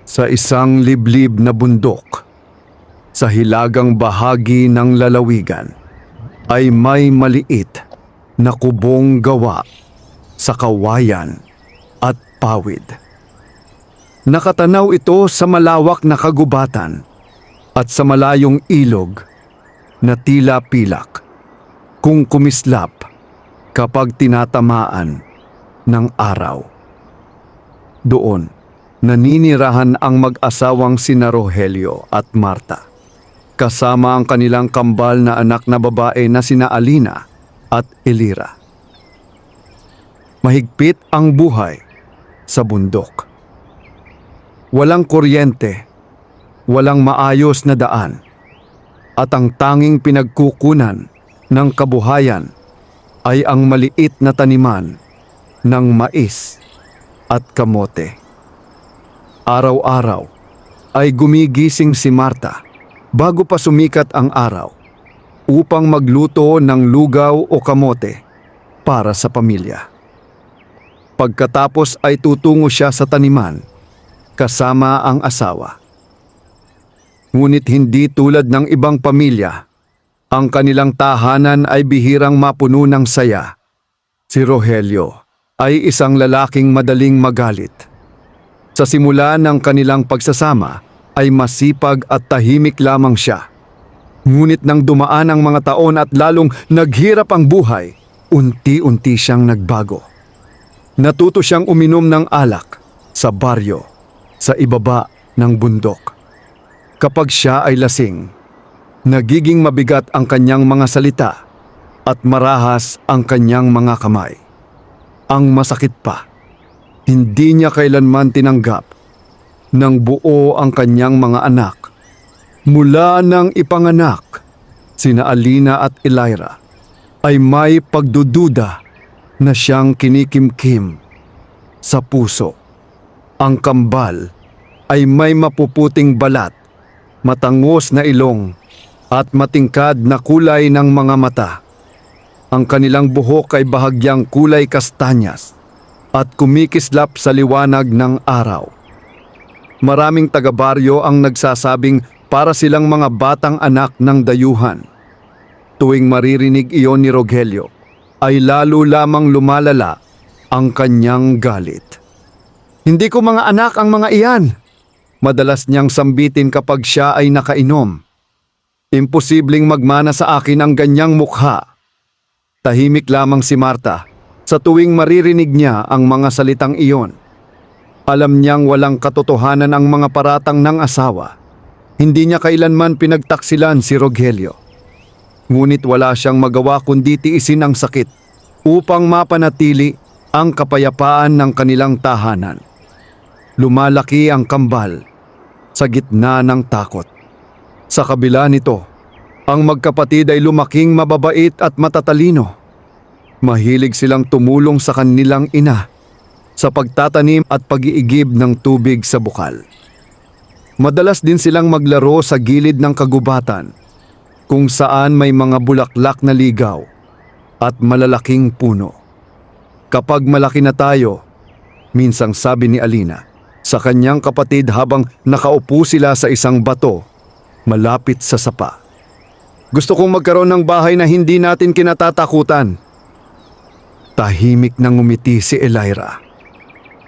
Sa isang liblib na bundok, sa hilagang bahagi ng lalawigan, ay may maliit na kubong gawa sa kawayan at pawid. Nakatanaw ito sa malawak na kagubatan at sa malayong ilog na tila pilak kung kumislap kapag tinatamaan ng araw. Doon, naninirahan ang mag-asawang sina Rogelio at Marta, kasama ang kanilang kambal na anak na babae na sina Alina at Elira. Mahigpit ang buhay sa bundok. Walang kuryente, walang maayos na daan, at ang tanging pinagkukunan ng kabuhayan ay ang maliit na taniman ng mais at kamote. Araw-araw ay gumigising si Marta bago pa sumikat ang araw upang magluto ng lugaw o kamote para sa pamilya. Pagkatapos ay tutungo siya sa taniman kasama ang asawa. Ngunit hindi tulad ng ibang pamilya, ang kanilang tahanan ay bihirang mapuno ng saya. Si Rogelio ay isang lalaking madaling magalit. Sa simula ng kanilang pagsasama ay masipag at tahimik lamang siya. Ngunit nang dumaan ang mga taon at lalong naghirap ang buhay, unti-unti siyang nagbago. Natuto siyang uminom ng alak sa baryo, sa ibaba ng bundok. Kapag siya ay lasing, nagiging mabigat ang kanyang mga salita at marahas ang kanyang mga kamay. Ang masakit pa, hindi niya kailanman tinanggap ng buo ang kanyang mga anak. Mula nang ipanganak, sina Alina at Elira, ay may pagdududa na siyang kinikimkim sa puso. Ang kambal ay may mapuputing balat, matangos na ilong at matingkad na kulay ng mga mata. Ang kanilang buhok ay bahagyang kulay kastanyas at kumikislap sa liwanag ng araw. Maraming taga-baryo ang nagsasabing para silang mga batang anak ng dayuhan. Tuwing maririnig iyon ni Rogelio, ay lalo lamang lumalala ang kanyang galit. "Hindi ko mga anak ang mga iyan," madalas niyang sambitin kapag siya ay nakainom. "Imposibleng magmana sa akin ang ganyang mukha." Tahimik lamang si Marta sa tuwing maririnig niya ang mga salitang iyon. Alam niyang walang katotohanan ang mga paratang ng asawa. Hindi niya kailanman pinagtaksilan si Rogelio. Ngunit wala siyang magawa kundi tiisin ang sakit upang mapanatili ang kapayapaan ng kanilang tahanan. Lumalaki ang kambal sa gitna ng takot. Sa kabila nito, ang magkapatid ay lumaking mababait at matatalino. Mahilig silang tumulong sa kanilang ina sa pagtatanim at pag-iigib ng tubig sa bukal. Madalas din silang maglaro sa gilid ng kagubatan kung saan may mga bulaklak na ligaw at malalaking puno. "Kapag malaki na tayo," minsang sabi ni Alina sa kanyang kapatid habang nakaupo sila sa isang bato malapit sa sapa, "gusto kong magkaroon ng bahay na hindi natin kinatatakutan." Tahimik nang ngumiti si Elira.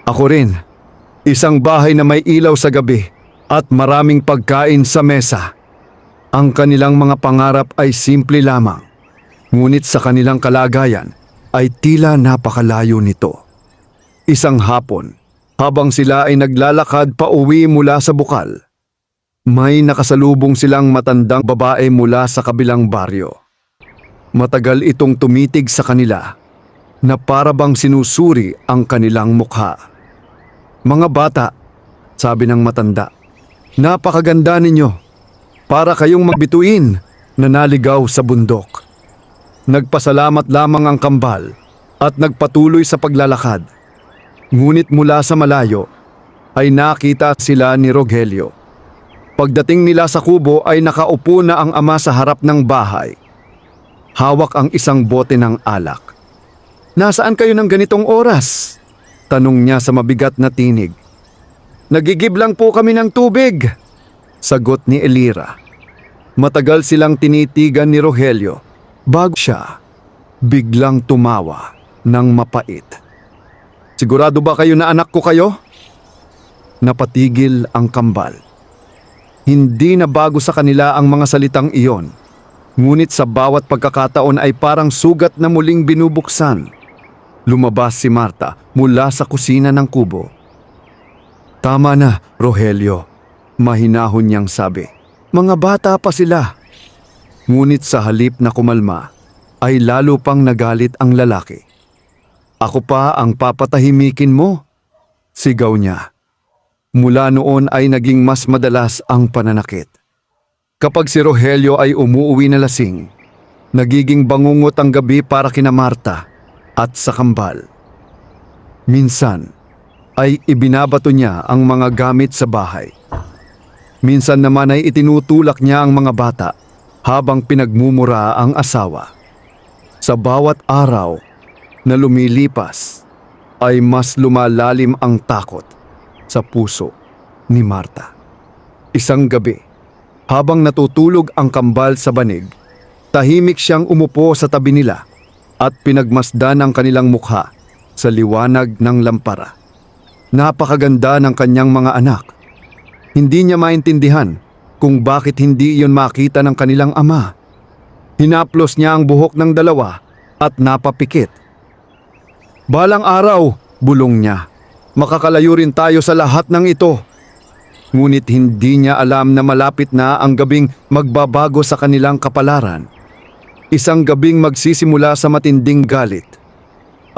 "Ako rin, isang bahay na may ilaw sa gabi at maraming pagkain sa mesa." Ang kanilang mga pangarap ay simple lamang, ngunit sa kanilang kalagayan ay tila napakalayo nito. Isang hapon, habang sila ay naglalakad pa uwi mula sa bukal, may nakasalubong silang matandang babae mula sa kabilang baryo. Matagal itong tumitig sa kanila na para bang sinusuri ang kanilang mukha. "Mga bata," sabi ng matanda, "napakaganda ninyo. Para kayong magbituin na naligaw sa bundok." Nagpasalamat lamang ang kambal at nagpatuloy sa paglalakad. Ngunit mula sa malayo ay nakita sila ni Rogelio. Pagdating nila sa kubo ay nakaupo na ang ama sa harap ng bahay. Hawak ang isang bote ng alak. "Nasaan kayo ng ganitong oras?" tanong niya sa mabigat na tinig. Nagigib lang po kami ng tubig, sagot ni Elira. Matagal silang tinitigan ni Rogelio bago siya biglang tumawa ng mapait. Sigurado ba kayo na anak ko kayo? Napatigil ang kambal. Hindi na bago sa kanila ang mga salitang iyon, ngunit sa bawat pagkakataon ay parang sugat na muling binubuksan. Lumabas si Marta mula sa kusina ng kubo. Tama na, Rogelio, mahinahon niyang sabi. Mga bata pa sila. Ngunit sa halip na kumalma, ay lalo pang nagalit ang lalaki. Ako pa ang papatahimikin mo, sigaw niya. Mula noon ay naging mas madalas ang pananakit. Kapag si Rogelio ay umuuwi na lasing, nagiging bangungot ang gabi para kina Marta at sa kambal. Minsan ay ibinabato niya ang mga gamit sa bahay. Minsan naman ay itinutulak niya ang mga bata habang pinagmumura ang asawa. Sa bawat araw na lumilipas ay mas lumalalim ang takot sa puso ni Marta. Isang gabi, habang natutulog ang kambal sa banig, tahimik siyang umupo sa tabi nila at pinagmasdan ang kanilang mukha sa liwanag ng lampara. Napakaganda ng kanyang mga anak. Hindi niya maintindihan kung bakit hindi iyon makita ng kanilang ama. Hinaplos niya ang buhok ng dalawa at napapikit. Balang araw, bulong niya, makakalayo rin tayo sa lahat ng ito. Ngunit hindi niya alam na malapit na ang gabing magbabago sa kanilang kapalaran. Isang gabing magsisimula sa matinding galit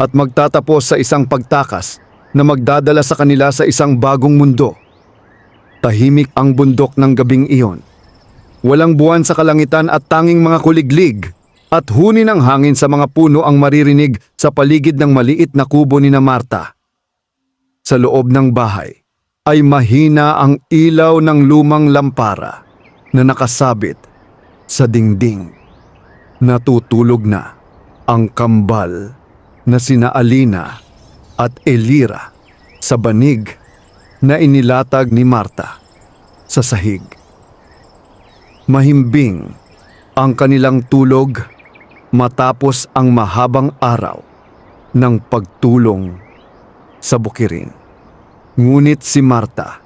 at magtatapos sa isang pagtakas na magdadala sa kanila sa isang bagong mundo. Tahimik ang bundok ng gabing iyon. Walang buwan sa kalangitan at tanging mga kuliglig at huni ng hangin sa mga puno ang maririnig sa paligid ng maliit na kubo ni na Marta. Sa loob ng bahay ay mahina ang ilaw ng lumang lampara na nakasabit sa dingding. Natutulog na ang kambal na sina Alina at Elira sa banig na inilatag ni Marta sa sahig. Mahimbing ang kanilang tulog matapos ang mahabang araw ng pagtulong sa bukirin. Ngunit si Marta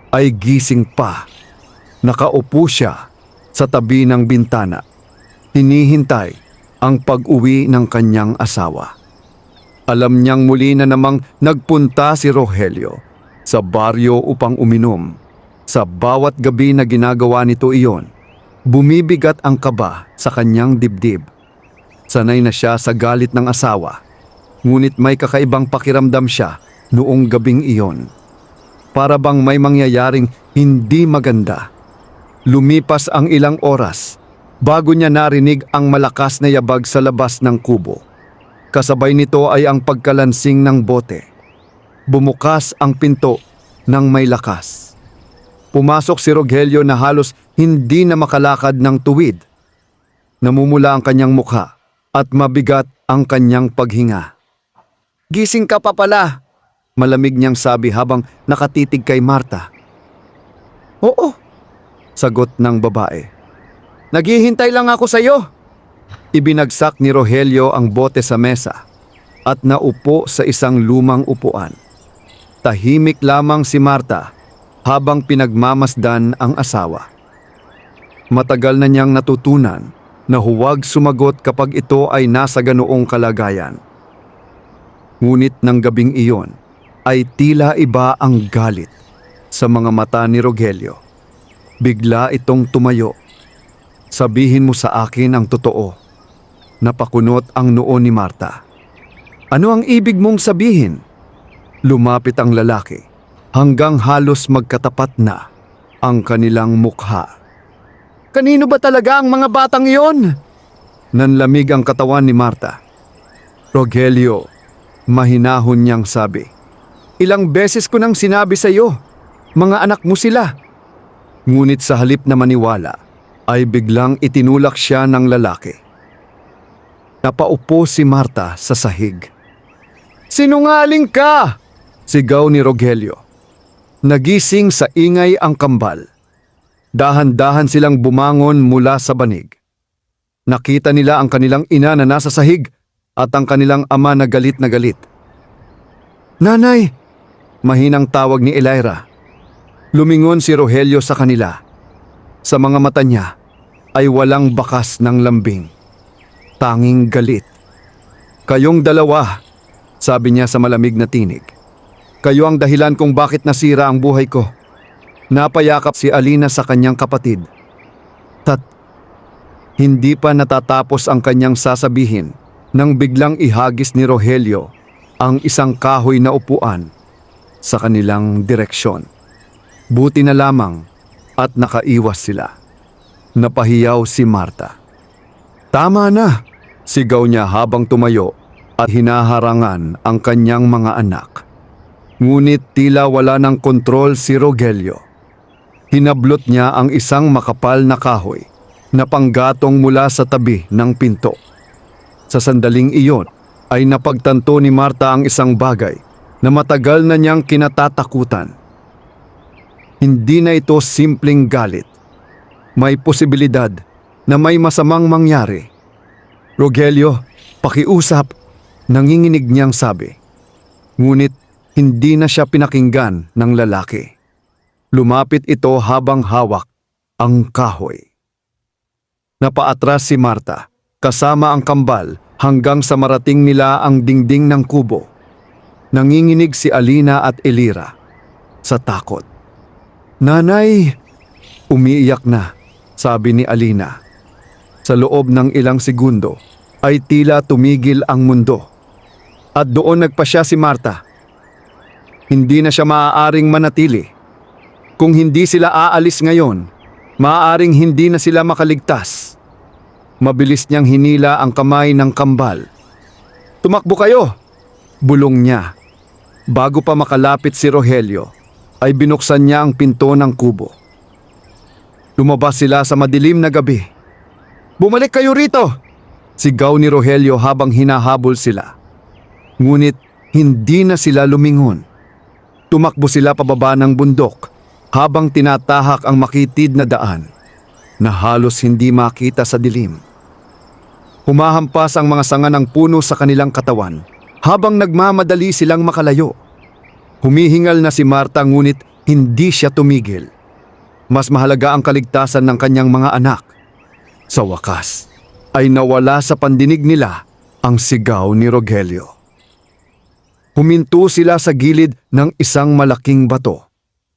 ay gising pa. Nakaupo siya sa tabi ng bintana. Hinihintay ang pag-uwi ng kanyang asawa. Alam niyang muli na namang nagpunta si Rogelio sa baryo upang uminom. Sa bawat gabi na ginagawa nito iyon, bumibigat ang kaba sa kanyang dibdib. Sanay na siya sa galit ng asawa, ngunit may kakaibang pakiramdam siya noong gabing iyon. Para bang may mangyayaring hindi maganda. Lumipas ang ilang oras bago niya narinig ang malakas na yabag sa labas ng kubo. Kasabay nito ay ang pagkalansing ng bote. Bumukas ang pinto ng may lakas. Pumasok si Rogelio na halos hindi na makalakad ng tuwid. Namumula ang kanyang mukha at mabigat ang kanyang paghinga. Gising ka pa pala, malamig niyang sabi habang nakatitig kay Marta. Oo, sagot ng babae. Naghihintay lang ako sa iyo. Ibinagsak ni Rogelio ang bote sa mesa at naupo sa isang lumang upuan. Tahimik lamang si Marta habang pinagmamasdan ang asawa. Matagal na niyang natutunan na huwag sumagot kapag ito ay nasa ganoong kalagayan. Ngunit ng gabing iyon ay tila iba ang galit sa mga mata ni Rogelio. Bigla itong tumayo. Sabihin mo sa akin ang totoo. Napakunot ang noo ni Marta. Ano ang ibig mong sabihin? Lumapit ang lalaki hanggang halos magkatapat na ang kanilang mukha. Kanino ba talaga ang mga batang iyon? Nanlamig ang katawan ni Marta. Rogelio, mahinahon niyang sabi. Ilang beses ko nang sinabi sa iyo, mga anak mo sila. Ngunit sa halip na maniwala, ay biglang itinulak siya ng lalaki. Napaupo si Marta sa sahig. Sinungaling ka! Sigaw ni Rogelio. Nagising sa ingay ang kambal. Dahan-dahan silang bumangon mula sa banig. Nakita nila ang kanilang ina na nasa sahig at ang kanilang ama na galit na galit. "Nanay!" Mahinang tawag ni Elira. Lumingon si Rogelio sa kanila. Sa mga mata niya ay walang bakas ng lambing. Tanging galit. "Kayong dalawa," sabi niya sa malamig na tinig. "Kayo ang dahilan kung bakit nasira ang buhay ko." Napayakap si Alina sa kanyang kapatid. Hindi pa natatapos ang kanyang sasabihin nang biglang ihagis ni Rogelio ang isang kahoy na upuan sa kanilang direksyon. Buti na lamang at nakaiwas sila. Napahiyaw si Marta. "Tama na!" sigaw niya habang tumayo at hinaharangan ang kanyang mga anak. Ngunit tila wala ng kontrol si Rogelio. Hinablot niya ang isang makapal na kahoy na panggatong mula sa tabi ng pinto. Sa sandaling iyon ay napagtanto ni Marta ang isang bagay na matagal na niyang kinatatakutan. Hindi na ito simpleng galit. May posibilidad na may masamang mangyari. "Rogelio, pakiusap," nanginginig niyang sabi. Ngunit hindi na siya pinakinggan ng lalaki. Lumapit ito habang hawak ang kahoy. Napaatras si Marta kasama ang kambal hanggang sa marating nila ang dingding ng kubo. Nanginginig si Alina at Elira sa takot. "Nanay!" Umiiyak na, sabi ni Alina. Sa loob ng ilang segundo ay tila tumigil ang mundo. At doon nagpasya si Marta. Hindi na siya maaaring manatili. Kung hindi sila aalis ngayon, maaaring hindi na sila makaligtas. Mabilis niyang hinila ang kamay ng kambal. "Tumakbo kayo!" bulong niya. Bago pa makalapit si Rogelio, ay binuksan niya ang pinto ng kubo. Lumabas sila sa madilim na gabi. "Bumalik kayo rito!" sigaw ni Rogelio habang hinahabol sila. Ngunit hindi na sila lumingon. Tumakbo sila pababa ng bundok habang tinatahak ang makitid na daan na halos hindi makita sa dilim. Humahampas ang mga sanga ng puno sa kanilang katawan habang nagmamadali silang makalayo. Humihingal na si Marta ngunit hindi siya tumigil. Mas mahalaga ang kaligtasan ng kanyang mga anak. Sa wakas ay nawala sa pandinig nila ang sigaw ni Rogelio. Huminto sila sa gilid ng isang malaking bato,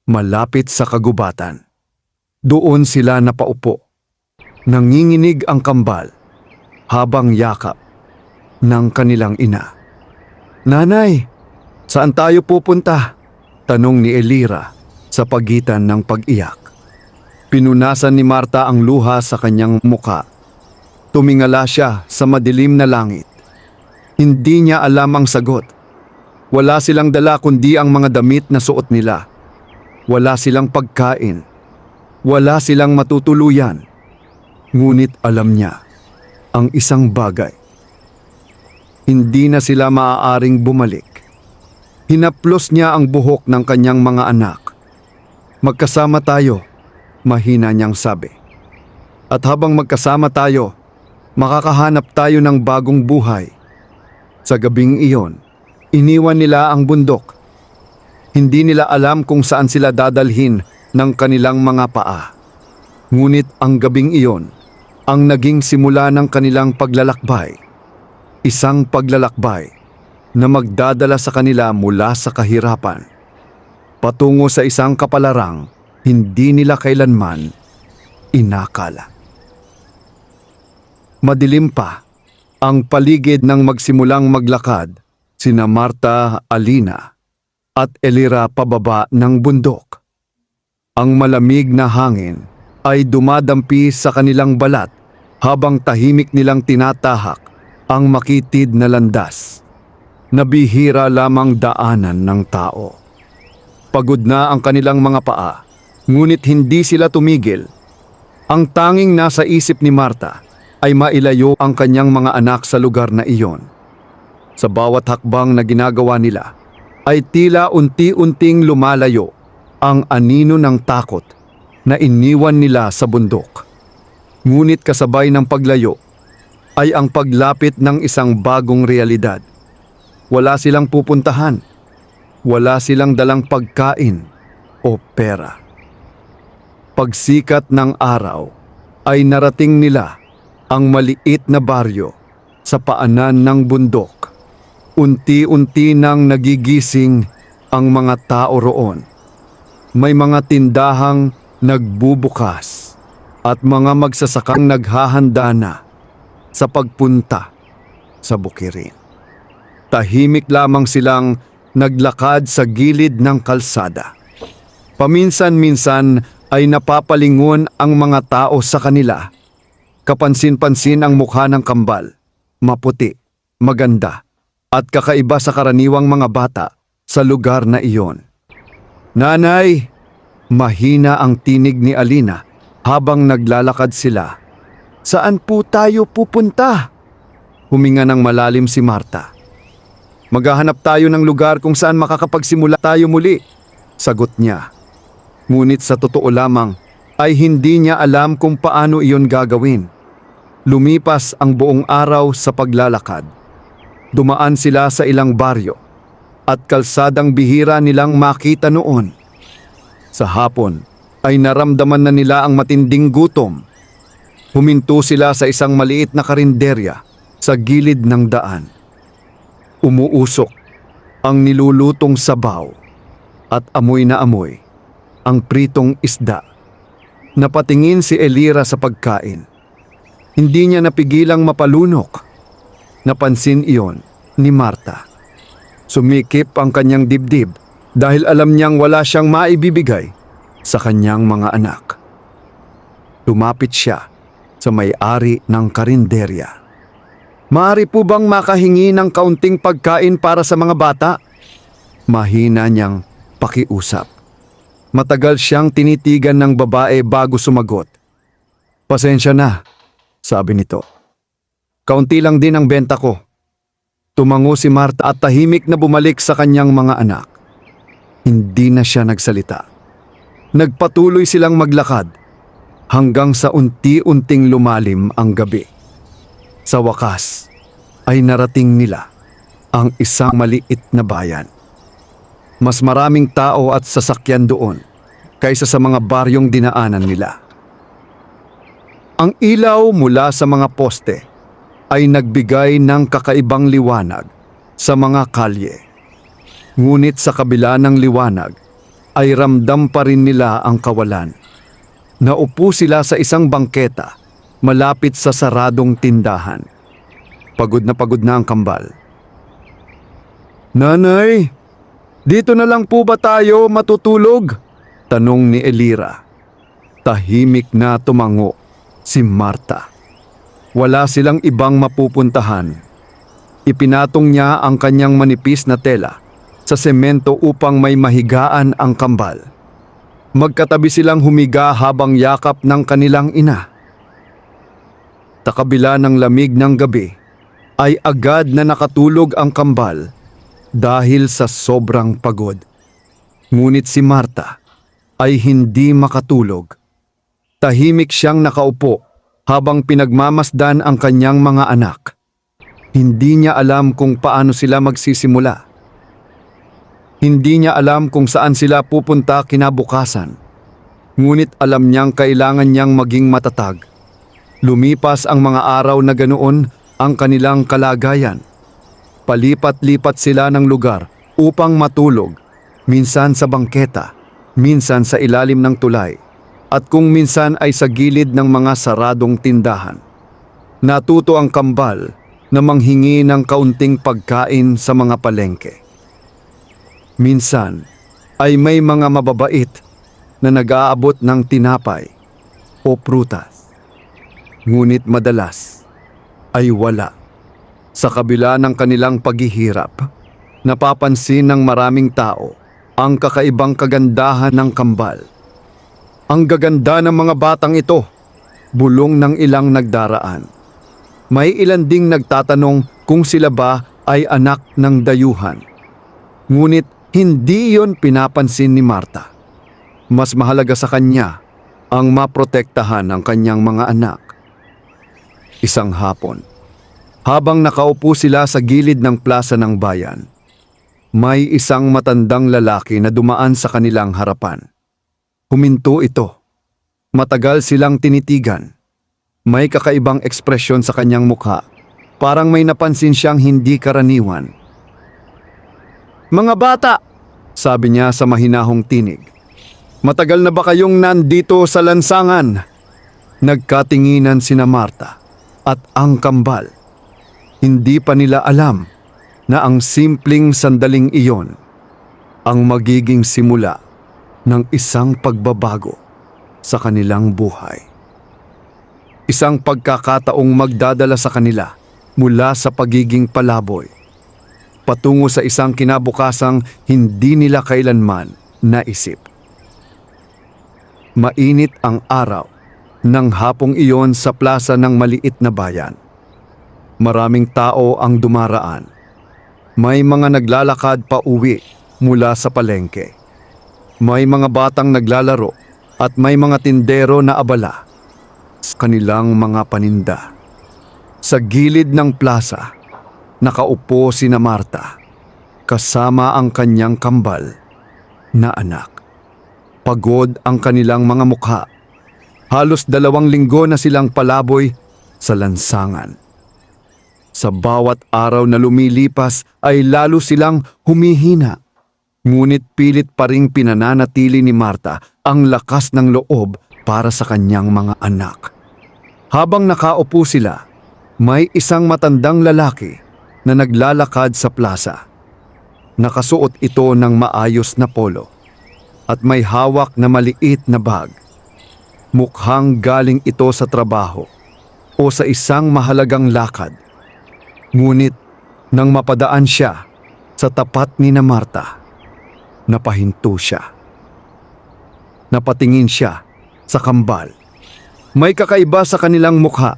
malapit sa kagubatan. Doon sila napaupo. Nanginginig ang kambal habang yakap ng kanilang ina. "Nanay, saan tayo pupunta?" tanong ni Elira sa pagitan ng pag-iyak. Pinunasan ni Marta ang luha sa kanyang muka. Tumingala siya sa madilim na langit. Hindi niya alam ang sagot. Wala silang dala kundi ang mga damit na suot nila. Wala silang pagkain. Wala silang matutuluyan. Ngunit alam niya ang isang bagay. Hindi na sila maaaring bumalik. Hinaplos niya ang buhok ng kanyang mga anak. "Magkasama tayo," mahina niyang sabi. "At habang magkasama tayo, makakahanap tayo ng bagong buhay." Sa gabing iyon, iniwan nila ang bundok. Hindi nila alam kung saan sila dadalhin ng kanilang mga paa. Ngunit ang gabing iyon ang naging simula ng kanilang paglalakbay. Isang paglalakbay na magdadala sa kanila mula sa kahirapan patungo sa isang kapalarang hindi nila kailanman inakala. Madilim pa ang paligid nang magsimulang maglakad sina Marta, Alina at Elira pababa ng bundok. Ang malamig na hangin ay dumadampi sa kanilang balat habang tahimik nilang tinatahak ang makitid na landas na bihira lamang daanan ng tao. Pagod na ang kanilang mga paa, ngunit hindi sila tumigil. Ang tanging nasa isip ni Marta ay mailayo ang kanyang mga anak sa lugar na iyon. Sa bawat hakbang na ginagawa nila, ay tila unti-unting lumalayo ang anino ng takot na iniwan nila sa bundok. Ngunit kasabay ng paglayo ay ang paglapit ng isang bagong realidad. Wala silang pupuntahan. Wala silang dalang pagkain o pera. Pagsikat ng araw ay narating nila ang maliit na baryo sa paanan ng bundok. Unti-unti nang nagigising ang mga tao roon. May mga tindahang nagbubukas at mga magsasakang naghahanda na sa pagpunta sa bukirin. Tahimik lamang silang naglakad sa gilid ng kalsada. Paminsan-minsan ay napapalingon ang mga tao sa kanila. Kapansin-pansin ang mukha ng kambal, maputi, maganda, at kakaiba sa karaniwang mga bata sa lugar na iyon. "Nanay!" Mahina ang tinig ni Alina habang naglalakad sila. "Saan po tayo pupunta?" Huminga ng malalim si Marta. "Maghahanap tayo ng lugar kung saan makakapagsimula tayo muli," sagot niya. Ngunit sa totoo lamang ay hindi niya alam kung paano iyon gagawin. Lumipas ang buong araw sa paglalakad. Dumaan sila sa ilang baryo at kalsadang bihira nilang makita noon. Sa hapon ay naramdaman na nila ang matinding gutom. Huminto sila sa isang maliit na karinderya sa gilid ng daan. Umuusok ang nilulutong sabaw at amoy na amoy ang pritong isda. Napatingin si Elira sa pagkain. Hindi niya napigilang mapalunok. Napansin iyon ni Marta. Sumikip ang kanyang dibdib dahil alam niyang wala siyang maibibigay sa kanyang mga anak. Lumapit siya sa may-ari ng karinderya. "Maaari po bang makahingi ng kaunting pagkain para sa mga bata?" Mahina niyang pakiusap. Matagal siyang tinitigan ng babae bago sumagot. "Pasensya na," sabi nito. "Kaunti lang din ang benta ko." Tumango si Marta at tahimik na bumalik sa kanyang mga anak. Hindi na siya nagsalita. Nagpatuloy silang maglakad hanggang sa unti-unting lumalim ang gabi. Sa wakas ay narating nila ang isang maliit na bayan. Mas maraming tao at sasakyan doon kaysa sa mga baryong dinaanan nila. Ang ilaw mula sa mga poste ay nagbigay ng kakaibang liwanag sa mga kalye. Ngunit sa kabila ng liwanag ay ramdam pa rin nila ang kawalan. Naupo sila sa isang bangketa malapit sa saradong tindahan. Pagod na ang kambal. "Nanay, dito na lang po ba tayo matutulog?" tanong ni Elira. Tahimik na tumango si Marta. Wala silang ibang mapupuntahan. Ipinatong niya ang kanyang manipis na tela sa semento upang may mahigaan ang kambal. Magkatabi silang humiga habang yakap ng kanilang ina. Sa kabila ng lamig ng gabi, ay agad na nakatulog ang kambal dahil sa sobrang pagod. Ngunit si Marta ay hindi makatulog. Tahimik siyang nakaupo habang pinagmamasdan ang kanyang mga anak. Hindi niya alam kung paano sila magsisimula. Hindi niya alam kung saan sila pupunta kinabukasan. Ngunit alam niyang kailangan niyang maging matatag. Lumipas ang mga araw na ganoon ang kanilang kalagayan. Palipat-lipat sila ng lugar upang matulog, minsan sa bangketa, minsan sa ilalim ng tulay, at kung minsan ay sa gilid ng mga saradong tindahan. Natuto ang kambal na manghingi ng kaunting pagkain sa mga palengke. Minsan ay may mga mababait na nag-aabot ng tinapay o prutas. Ngunit madalas ay wala. Sa kabila ng kanilang paghihirap, napapansin ng maraming tao ang kakaibang kagandahan ng kambal. Ang gaganda ng mga batang ito, bulong ng ilang nagdaraan. May ilan ding nagtatanong kung sila ba ay anak ng dayuhan. Ngunit hindi iyon pinapansin ni Marta. Mas mahalaga sa kanya ang maprotektahan ang kanyang mga anak. Isang hapon, habang nakaupo sila sa gilid ng plaza ng bayan, may isang matandang lalaki na dumaan sa kanilang harapan. Huminto ito. Matagal silang tinitigan. May kakaibang ekspresyon sa kanyang mukha. Parang may napansin siyang hindi karaniwan. "Mga bata," sabi niya sa mahinahong tinig. "Matagal na ba kayong nandito sa lansangan?" Nagkatinginan sina Marta at ang kambal. Hindi pa nila alam na ang simpleng sandaling iyon ang magiging simula ng isang pagbabago sa kanilang buhay. Isang pagkakataong magdadala sa kanila mula sa pagiging palaboy patungo sa isang kinabukasang hindi nila kailanman naisip. Mainit ang araw ng hapong iyon sa plaza ng maliit na bayan. Maraming tao ang dumaraan. May mga naglalakad pa uwi mula sa palengke. May mga batang naglalaro at may mga tindero na abala sa kanilang mga paninda. Sa gilid ng plaza, nakaupo sina Marta kasama ang kanyang kambal na anak. Pagod ang kanilang mga mukha. Halos 2 linggo na silang palaboy sa lansangan. Sa bawat araw na lumilipas ay lalo silang humihina. Ngunit pilit pa ring pinananatili ni Marta ang lakas ng loob para sa kanyang mga anak. Habang nakaupo sila, may isang matandang lalaki na naglalakad sa plaza. Nakasuot ito ng maayos na polo at may hawak na maliit na bag. Mukhang galing ito sa trabaho o sa isang mahalagang lakad. Ngunit nang mapadaan siya sa tapat ni na Marta, napahinto siya. Napatingin siya sa kambal. May kakaiba sa kanilang mukha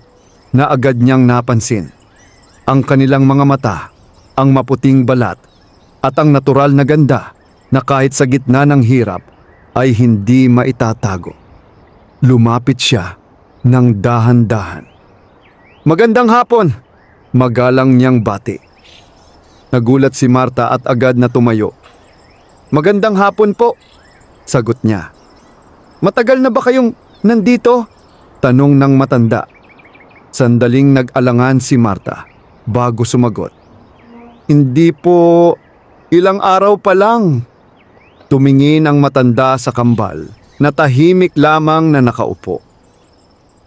na agad niyang napansin. Ang kanilang mga mata, ang maputing balat at ang natural na ganda na kahit sa gitna ng hirap ay hindi maitatago. Lumapit siya ng dahan-dahan. "Magandang hapon!" Magalang niyang bati. Nagulat si Marta at agad na tumayo. "Magandang hapon po," sagot niya. "Matagal na ba kayong nandito?" tanong ng matanda. Sandaling nag-alangan si Marta bago sumagot. "Hindi po, ilang araw pa lang." Tumingin ang matanda sa kambal na tahimik lamang na nakaupo.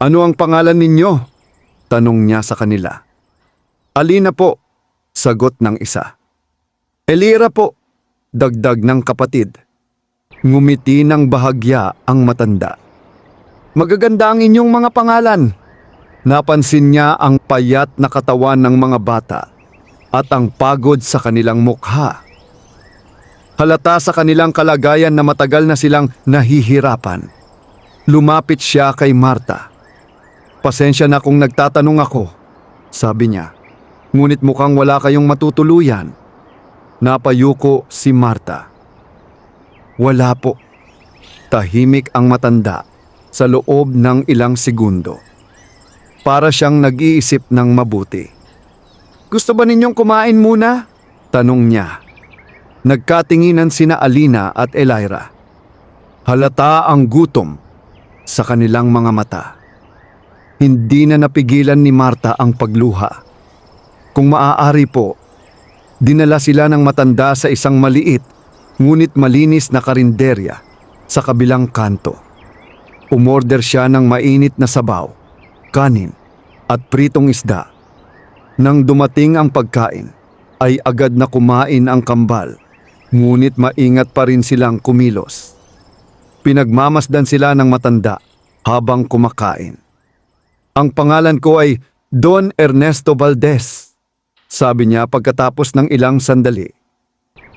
"Ano ang pangalan ninyo?" tanong niya sa kanila. "Alina po," sagot ng isa. "Elira po," dagdag ng kapatid. Ngumiti ng bahagya ang matanda. "Magaganda ang inyong mga pangalan." Napansin niya ang payat na katawan ng mga bata at ang pagod sa kanilang mukha. Halata sa kanilang kalagayan na matagal na silang nahihirapan. Lumapit siya kay Marta. "Pasensya na kung nagtatanong ako," sabi niya. "Ngunit mukhang wala kayong matutuluyan." Napayuko si Marta. "Wala po." Tahimik ang matanda sa loob ng ilang segundo. Para siyang nag-iisip ng mabuti. "Gusto ba ninyong kumain muna?" tanong niya. Nagkatinginan sina Alina at Elira. Halata ang gutom sa kanilang mga mata. Hindi na napigilan ni Marta ang pagluha. Kung maaari po, dinala sila ng matanda sa isang maliit ngunit malinis na karinderya sa kabilang kanto. Umorder siya ng mainit na sabaw, kanin at pritong isda. Nang dumating ang pagkain, ay agad na kumain ang kambal, ngunit maingat pa rin silang kumilos. Pinagmamasdan sila ng matanda habang kumakain. "Ang pangalan ko ay Don Ernesto Valdez," sabi niya pagkatapos ng ilang sandali.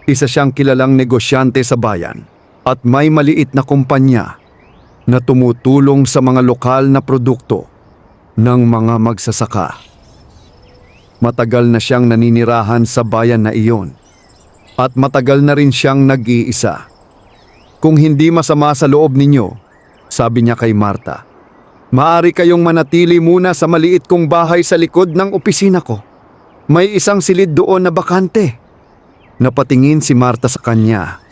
Isa siyang kilalang negosyante sa bayan at may maliit na kumpanya na tumutulong sa mga lokal na produkto ng mga magsasaka. Matagal na siyang naninirahan sa bayan na iyon at matagal na rin siyang nag-iisa. Kung hindi masama sa loob ninyo, sabi niya kay Marta, maaari kayong manatili muna sa maliit kong bahay sa likod ng opisina ko. May isang silid doon na bakante. Napatingin si Marta sa kanya.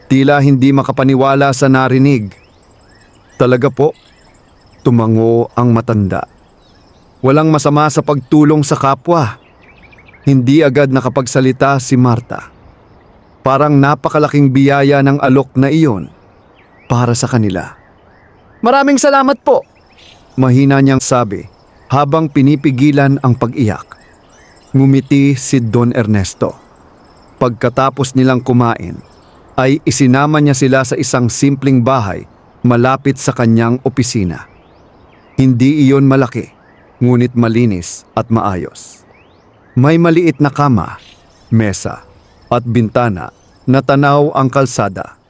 Tila hindi makapaniwala sa narinig. Talaga po? Tumango ang matanda. Walang masama sa pagtulong sa kapwa. Hindi agad nakapagsalita si Marta. Parang napakalaking biyaya ng alok na iyon para sa kanila. Maraming salamat po, mahina niyang sabi habang pinipigilan ang pag-iyak. Ngumiti si Don Ernesto. Pagkatapos nilang kumain, ay isinama niya sila sa isang simpleng bahay malapit sa kanyang opisina. Hindi iyon malaki, ngunit malinis at maayos. May maliit na kama, mesa, at bintana na tanaw ang kalsada.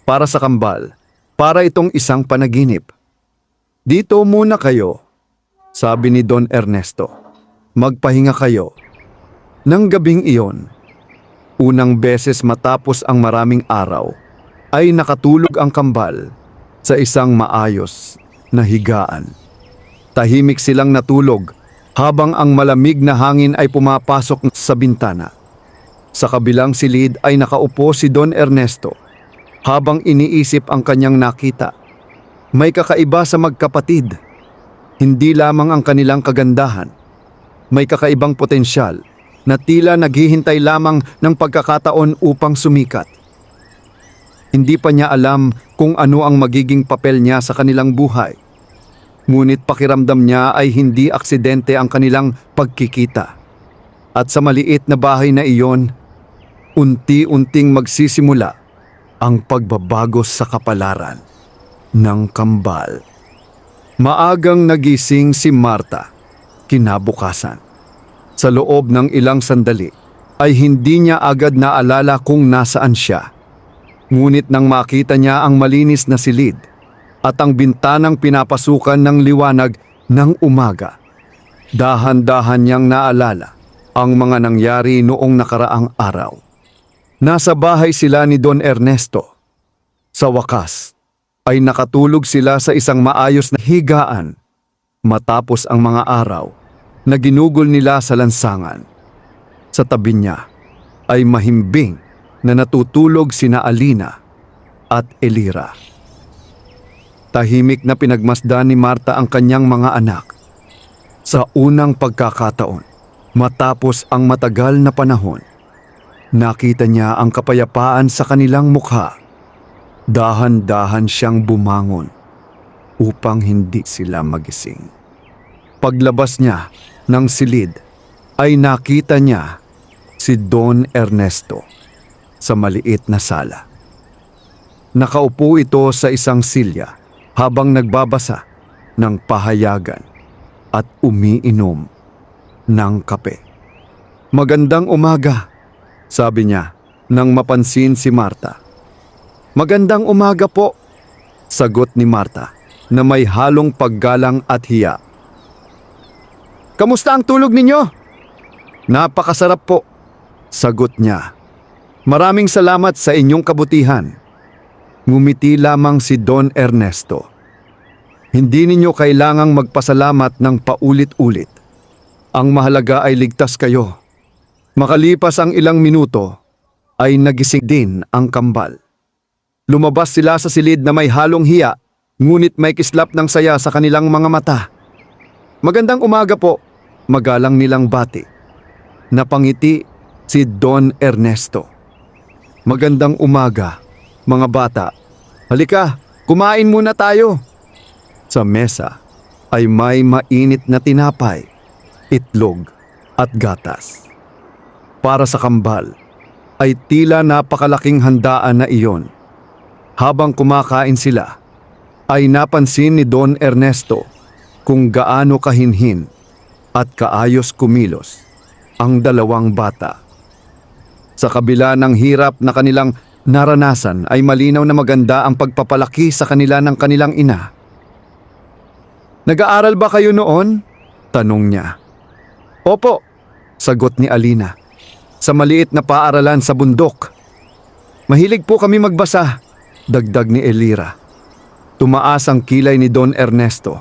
Para sa kambal, para itong isang panaginip. Dito muna kayo, sabi ni Don Ernesto. Magpahinga kayo. Nang gabing iyon, unang beses matapos ang maraming araw, ay nakatulog ang kambal sa isang maayos na higaan. Tahimik silang natulog habang ang malamig na hangin ay pumapasok sa bintana. Sa kabilang silid ay nakaupo si Don Ernesto habang iniisip ang kanyang nakita. May kakaiba sa magkapatid. Hindi lamang ang kanilang kagandahan. May kakaibang potensyal na tila naghihintay lamang ng pagkakataon upang sumikat. Hindi pa niya alam kung ano ang magiging papel niya sa kanilang buhay. Ngunit pakiramdam niya ay hindi aksidente ang kanilang pagkikita. At sa maliit na bahay na iyon, unti-unting magsisimula ang pagbabago sa kapalaran ng kambal. Maagang nagising si Marta kinabukasan. Sa loob ng ilang sandali ay hindi niya agad naalala kung nasaan siya. Ngunit nang makita niya ang malinis na silid at ang bintanang pinapasukan ng liwanag ng umaga, dahan-dahan niyang naalala ang mga nangyari noong nakaraang araw. Nasa bahay sila ni Don Ernesto. Sa wakas, ay nakatulog sila sa isang maayos na higaan matapos ang mga araw na ginugol nila sa lansangan. Sa tabi niya ay mahimbing na natutulog sina Alina at Elira. Tahimik na pinagmasdan ni Marta ang kanyang mga anak. Sa unang pagkakataon, matapos ang matagal na panahon, nakita niya ang kapayapaan sa kanilang mukha. Dahan-dahan siyang bumangon upang hindi sila magising. Paglabas niya ng silid ay nakita niya si Don Ernesto sa maliit na sala. Nakaupo ito sa isang silya habang nagbabasa ng pahayagan at umiinom ng kape. Magandang umaga, sabi niya nang mapansin si Marta. Magandang umaga po, sagot ni Marta na may halong paggalang at hiya. Kamusta ang tulog ninyo? Napakasarap po, sagot niya. Maraming salamat sa inyong kabutihan. Ngumiti lamang si Don Ernesto. Hindi ninyo kailangang magpasalamat ng paulit-ulit. Ang mahalaga ay ligtas kayo. Makalipas ang ilang minuto, ay nagising din ang kambal. Lumabas sila sa silid na may halong hiya, ngunit may kislap ng saya sa kanilang mga mata. Magandang umaga po, magalang nilang bati. Napangiti si Don Ernesto. Magandang umaga, mga bata. Halika, kumain muna tayo. Sa mesa ay may mainit na tinapay, itlog at gatas. Para sa kambal ay tila napakalaking handaan na iyon. Habang kumakain sila, ay napansin ni Don Ernesto kung gaano kahinhin at kaayos kumilos ang dalawang bata. Sa kabila ng hirap na kanilang naranasan ay malinaw na maganda ang pagpapalaki sa kanila ng kanilang ina. Nag-aaral ba kayo noon? Tanong niya. Opo, sagot ni Alina. Sa maliit na paaralan sa bundok. Mahilig po kami magbasa. Dagdag ni Elira. Tumaas ang kilay ni Don Ernesto.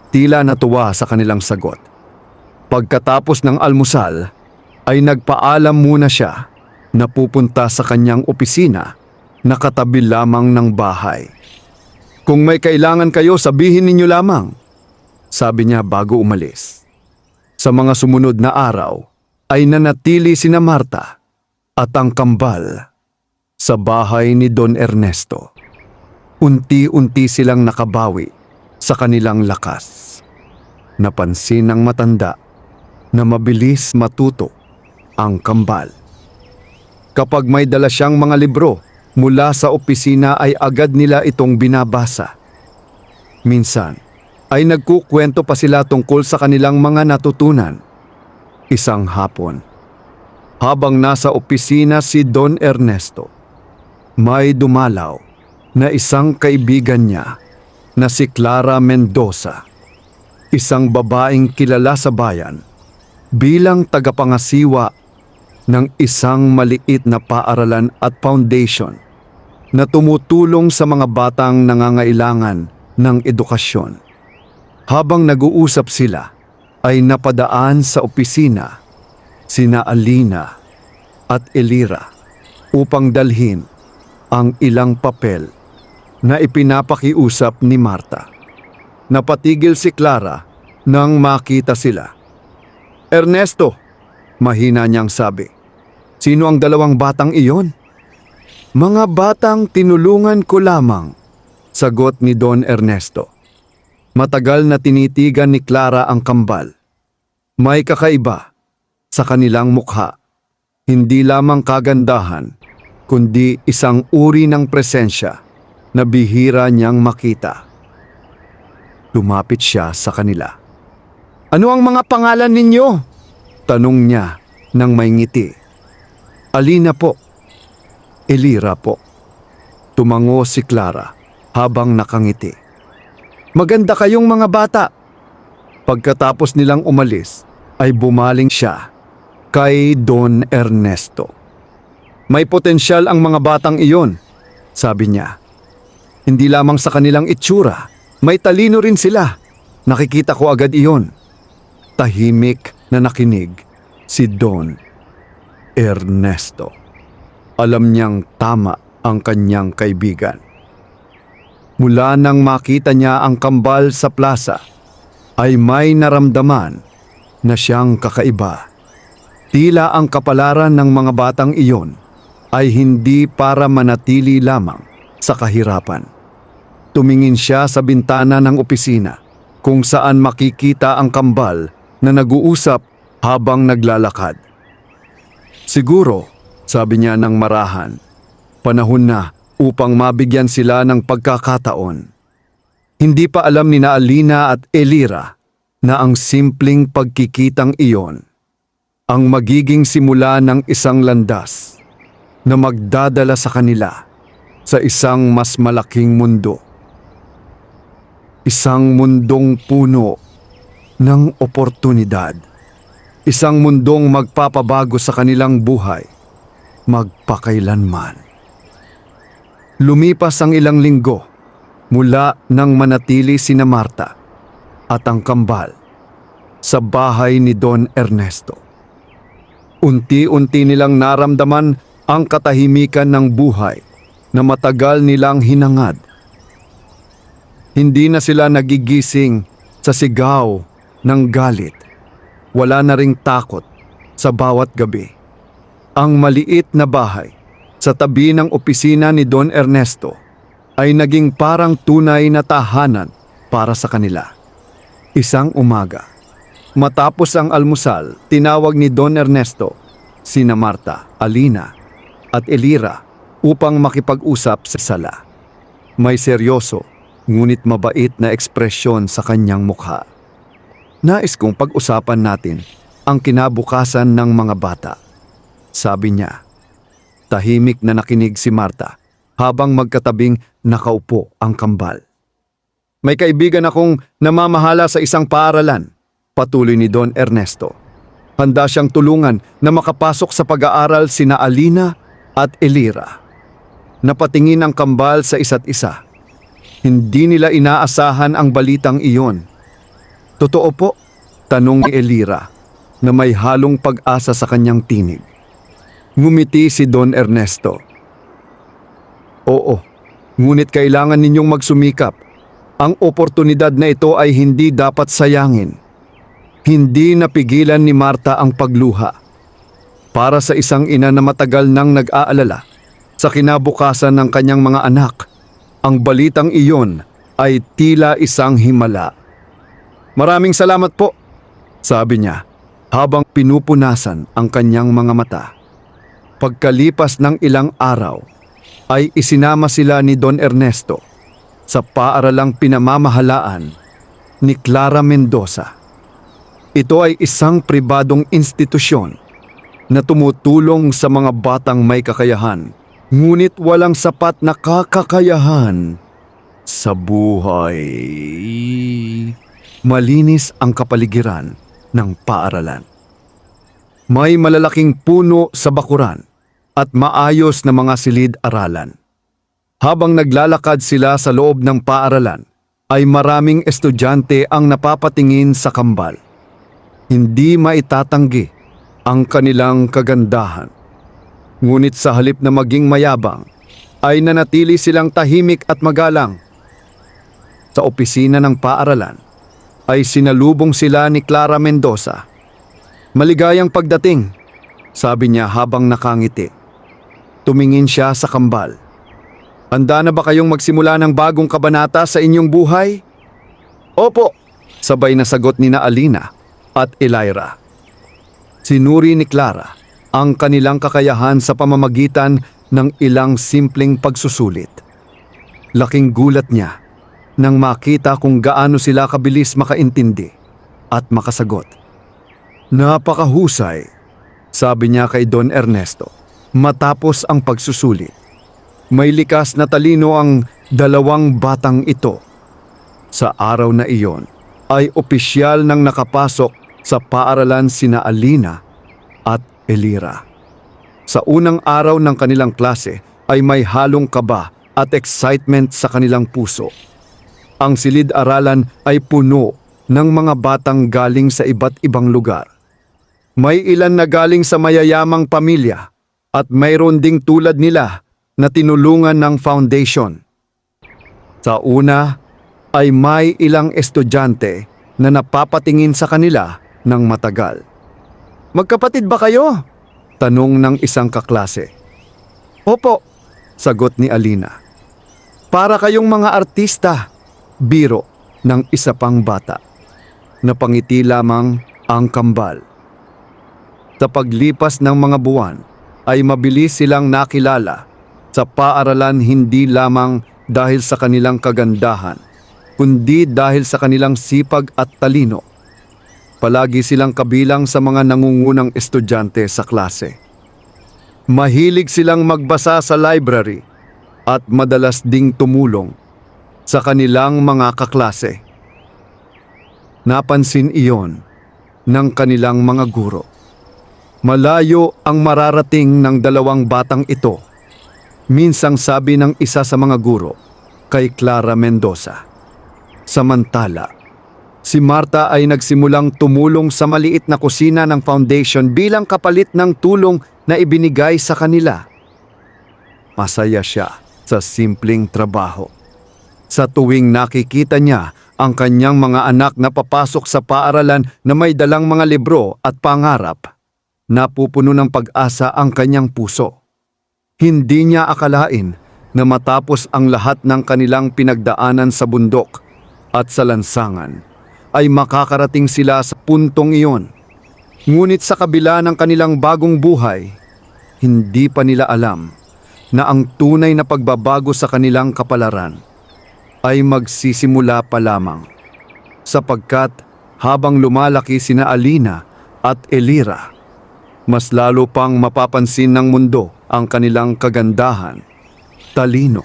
Tila natuwa sa kanilang sagot. Pagkatapos ng almusal, ay nagpaalam muna siya na pupunta sa kanyang opisina na katabi lamang ng bahay. Kung may kailangan kayo, sabihin ninyo lamang, sabi niya bago umalis. Sa mga sumunod na araw, ay nanatili sina Marta at ang kambal sa bahay ni Don Ernesto. Unti-unti silang nakabawi sa kanilang lakas. Napansin ng matanda na mabilis matuto ang kambal. Kapag may dala siyang mga libro mula sa opisina ay agad nila itong binabasa. Minsan ay nagkukwento pa sila tungkol sa kanilang mga natutunan. Isang hapon, habang nasa opisina si Don Ernesto, may dumalaw na isang kaibigan niya na si Clara Mendoza, isang babaeng kilala sa bayan bilang tagapangasiwa ng isang maliit na paaralan at foundation na tumutulong sa mga batang nangangailangan ng edukasyon. Habang nag-uusap sila, ay napadaan sa opisina sina Alina at Elira upang dalhin ang ilang papel na ipinapakiusap ni Marta. Napatigil si Clara nang makita sila. Ernesto, mahina niyang sabi. Sino ang dalawang batang iyon? Mga batang tinulungan ko lamang, sagot ni Don Ernesto. Matagal na tinitigan ni Clara ang kambal. May kakaiba sa kanilang mukha. Hindi lamang kagandahan, kundi isang uri ng presensya na bihira niyang makita. Lumapit siya sa kanila. Ano ang mga pangalan ninyo? Tanong niya nang may ngiti. Alina po. Elira po. Tumango si Clara habang nakangiti. Maganda kayong mga bata. Pagkatapos nilang umalis, ay bumaling siya kay Don Ernesto. May potensyal ang mga batang iyon, sabi niya. Hindi lamang sa kanilang itsura, may talino rin sila. Nakikita ko agad iyon. Tahimik na nakinig si Don Ernesto. Alam niyang tama ang kanyang kaibigan. Mula nang makita niya ang kambal sa plaza, ay may naramdaman na siyang kakaiba. Tila ang kapalaran ng mga batang iyon ay hindi para manatili lamang sa kahirapan. Tumingin siya sa bintana ng opisina kung saan makikita ang kambal na nag-uusap habang naglalakad. Siguro, sabi niya ng marahan, panahon na upang mabigyan sila ng pagkakataon. Hindi pa alam ni Alina at Elira na ang simpleng pagkikitang iyon ang magiging simula ng isang landas na magdadala sa kanila sa isang mas malaking mundo. Isang mundong puno ng oportunidad. Isang mundong magpapabago sa kanilang buhay, magpakailanman. Lumipas ang ilang linggo mula nang manatili sina Marta at ang kambal sa bahay ni Don Ernesto. Unti-unti nilang naramdaman ang katahimikan ng buhay na matagal nilang hinangad. Hindi na sila nagigising sa sigaw ng galit. Wala na ring takot sa bawat gabi. Ang maliit na bahay sa tabi ng opisina ni Don Ernesto ay naging parang tunay na tahanan para sa kanila. Isang umaga, matapos ang almusal, tinawag ni Don Ernesto sina Marta, Alina at Elira upang makipag-usap sa sala. May seryoso ngunit mabait na ekspresyon sa kanyang mukha. Nais kong pag-usapan natin ang kinabukasan ng mga bata, sabi niya. Tahimik na nakinig si Marta habang magkatabing nakaupo ang kambal. May kaibigan akong namamahala sa isang paaralan, patuloy ni Don Ernesto. Handa siyang tulungan na makapasok sa pag-aaral sina Alina at Elira. Napatingin ang kambal sa isa't isa. Hindi nila inaasahan ang balitang iyon. Totoo po? Tanong ni Elira na may halong pag-asa sa kanyang tinig. Ngumiti si Don Ernesto. Oo, ngunit kailangan ninyong magsumikap. Ang oportunidad na ito ay hindi dapat sayangin. Hindi napigilan ni Marta ang pagluha. Para sa isang ina na matagal nang nag-aalala sa kinabukasan ng kanyang mga anak, ang balitang iyon ay tila isang himala. Maraming salamat po, sabi niya habang pinupunasan ang kanyang mga mata. Pagkalipas ng ilang araw, ay isinama sila ni Don Ernesto sa paaralang pinamamahalaan ni Clara Mendoza. Ito ay isang pribadong institusyon na tumutulong sa mga batang may kakayahan, ngunit walang sapat na kakayahan sa buhay. Malinis ang kapaligiran ng paaralan. May malalaking puno sa bakuran at maayos na mga silid-aralan. Habang naglalakad sila sa loob ng paaralan, ay maraming estudyante ang napapatingin sa kambal. Hindi maitatanggi ang kanilang kagandahan. Ngunit sa halip na maging mayabang, ay nanatili silang tahimik at magalang. Sa opisina ng paaralan, ay sinalubong sila ni Clara Mendoza. Maligayang pagdating, sabi niya habang nakangiti. Tumingin siya sa kambal. Handa na ba kayong magsimula ng bagong kabanata sa inyong buhay? Opo, sabay na sagot ni na Alina at Elira. Sinuri ni Clara ang kanilang kakayahan sa pamamagitan ng ilang simpleng pagsusulit. Laking gulat niya nang makita kung gaano sila kabilis makaintindi at makasagot. Napakahusay, sabi niya kay Don Ernesto matapos ang pagsusulit. May likas na talino ang dalawang batang ito. Sa araw na iyon ay opisyal nang nakapasok sa paaralan sina Alina at Elira. Sa unang araw ng kanilang klase ay may halong kaba at excitement sa kanilang puso. Ang silid-aralan ay puno ng mga batang galing sa iba't ibang lugar. May ilan na galing sa mayayamang pamilya at mayroon ding tulad nila na tinulungan ng foundation. Sa una ay may ilang estudyante na napapatingin sa kanila ng matagal. Magkapatid ba kayo? Tanong ng isang kaklase. Opo, sagot ni Alina. Para kayong mga artista, biro ng isa pang bata. Napangiti lamang ang kambal. Sa paglipas ng mga buwan ay mabilis silang nakilala sa paaralan hindi lamang dahil sa kanilang kagandahan, kundi dahil sa kanilang sipag at talino. Palagi silang kabilang sa mga nangungunang estudyante sa klase. Mahilig silang magbasa sa library at madalas ding tumulong sa kanilang mga kaklase. Napansin iyon ng kanilang mga guro. Malayo ang mararating ng dalawang batang ito. Minsang sabi ng isa sa mga guro kay Clara Mendoza. Samantala, si Marta ay nagsimulang tumulong sa maliit na kusina ng foundation bilang kapalit ng tulong na ibinigay sa kanila. Masaya siya sa simpleng trabaho. Sa tuwing nakikita niya ang kanyang mga anak na papasok sa paaralan na may dalang mga libro at pangarap, napupuno ng pag-asa ang kanyang puso. Hindi niya akalain na matapos ang lahat ng kanilang pinagdaanan sa bundok at sa lansangan, ay makakarating sila sa puntong iyon. Ngunit sa kabila ng kanilang bagong buhay, hindi pa nila alam na ang tunay na pagbabago sa kanilang kapalaran ay magsisimula pa lamang. Sapagkat habang lumalaki sina Alina at Elira, mas lalo pang mapapansin ng mundo ang kanilang kagandahan, talino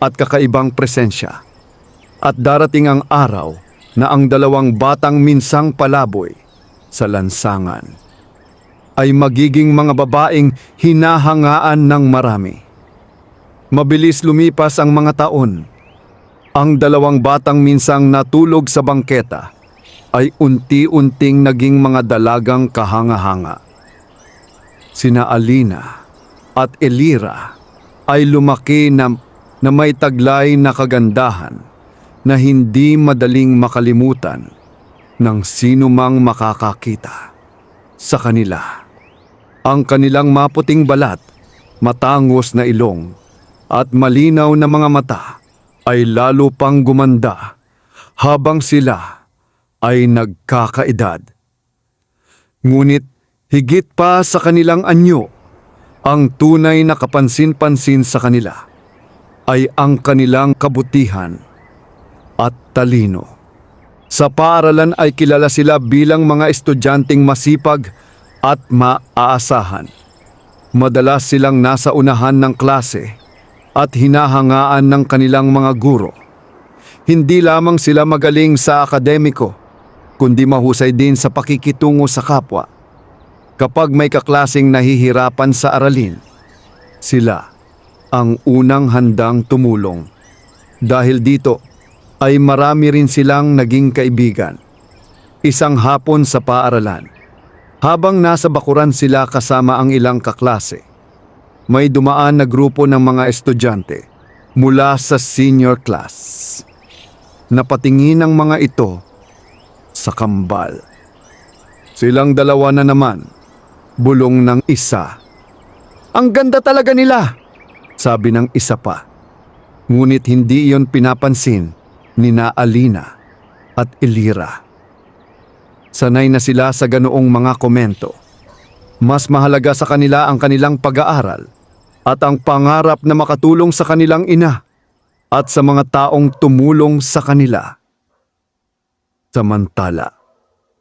at kakaibang presensya. At darating ang araw na ang dalawang batang minsang palaboy sa lansangan ay magiging mga babaeng hinahangaan ng marami. Mabilis lumipas ang mga taon. Ang dalawang batang minsang natulog sa bangketa ay unti-unting naging mga dalagang kahanga-hanga. Sina Alina at Elira ay lumaki na may taglay na kagandahan na hindi madaling makalimutan ng sino mang makakakita sa kanila. Ang kanilang maputing balat, matangos na ilong at malinaw na mga mata ay lalo pang gumanda habang sila ay nagkakaedad. Ngunit higit pa sa kanilang anyo, ang tunay na kapansin-pansin sa kanila ay ang kanilang kabutihan at talino. Sa paaralan ay kilala sila bilang mga estudyanteng masipag at maaasahan. Madalas silang nasa unahan ng klase at hinahangaan ng kanilang mga guro. Hindi lamang sila magaling sa akademiko, kundi mahusay din sa pakikitungo sa kapwa. Kapag may kaklaseng nahihirapan sa aralin, sila ang unang handang tumulong. Dahil dito ay marami rin silang naging kaibigan. Isang hapon sa paaralan, habang nasa bakuran sila kasama ang ilang kaklase, may dumaan na grupo ng mga estudyante mula sa senior class. Napatingin ang mga ito sa kambal. Silang dalawa na naman, bulong ng isa. "Ang ganda talaga nila," sabi ng isa pa. Ngunit hindi iyon pinapansin ni Alina at Elira. Sanay na sila sa ganoong mga komento. Mas mahalaga sa kanila ang kanilang pag-aaral at ang pangarap na makatulong sa kanilang ina at sa mga taong tumulong sa kanila. Samantala,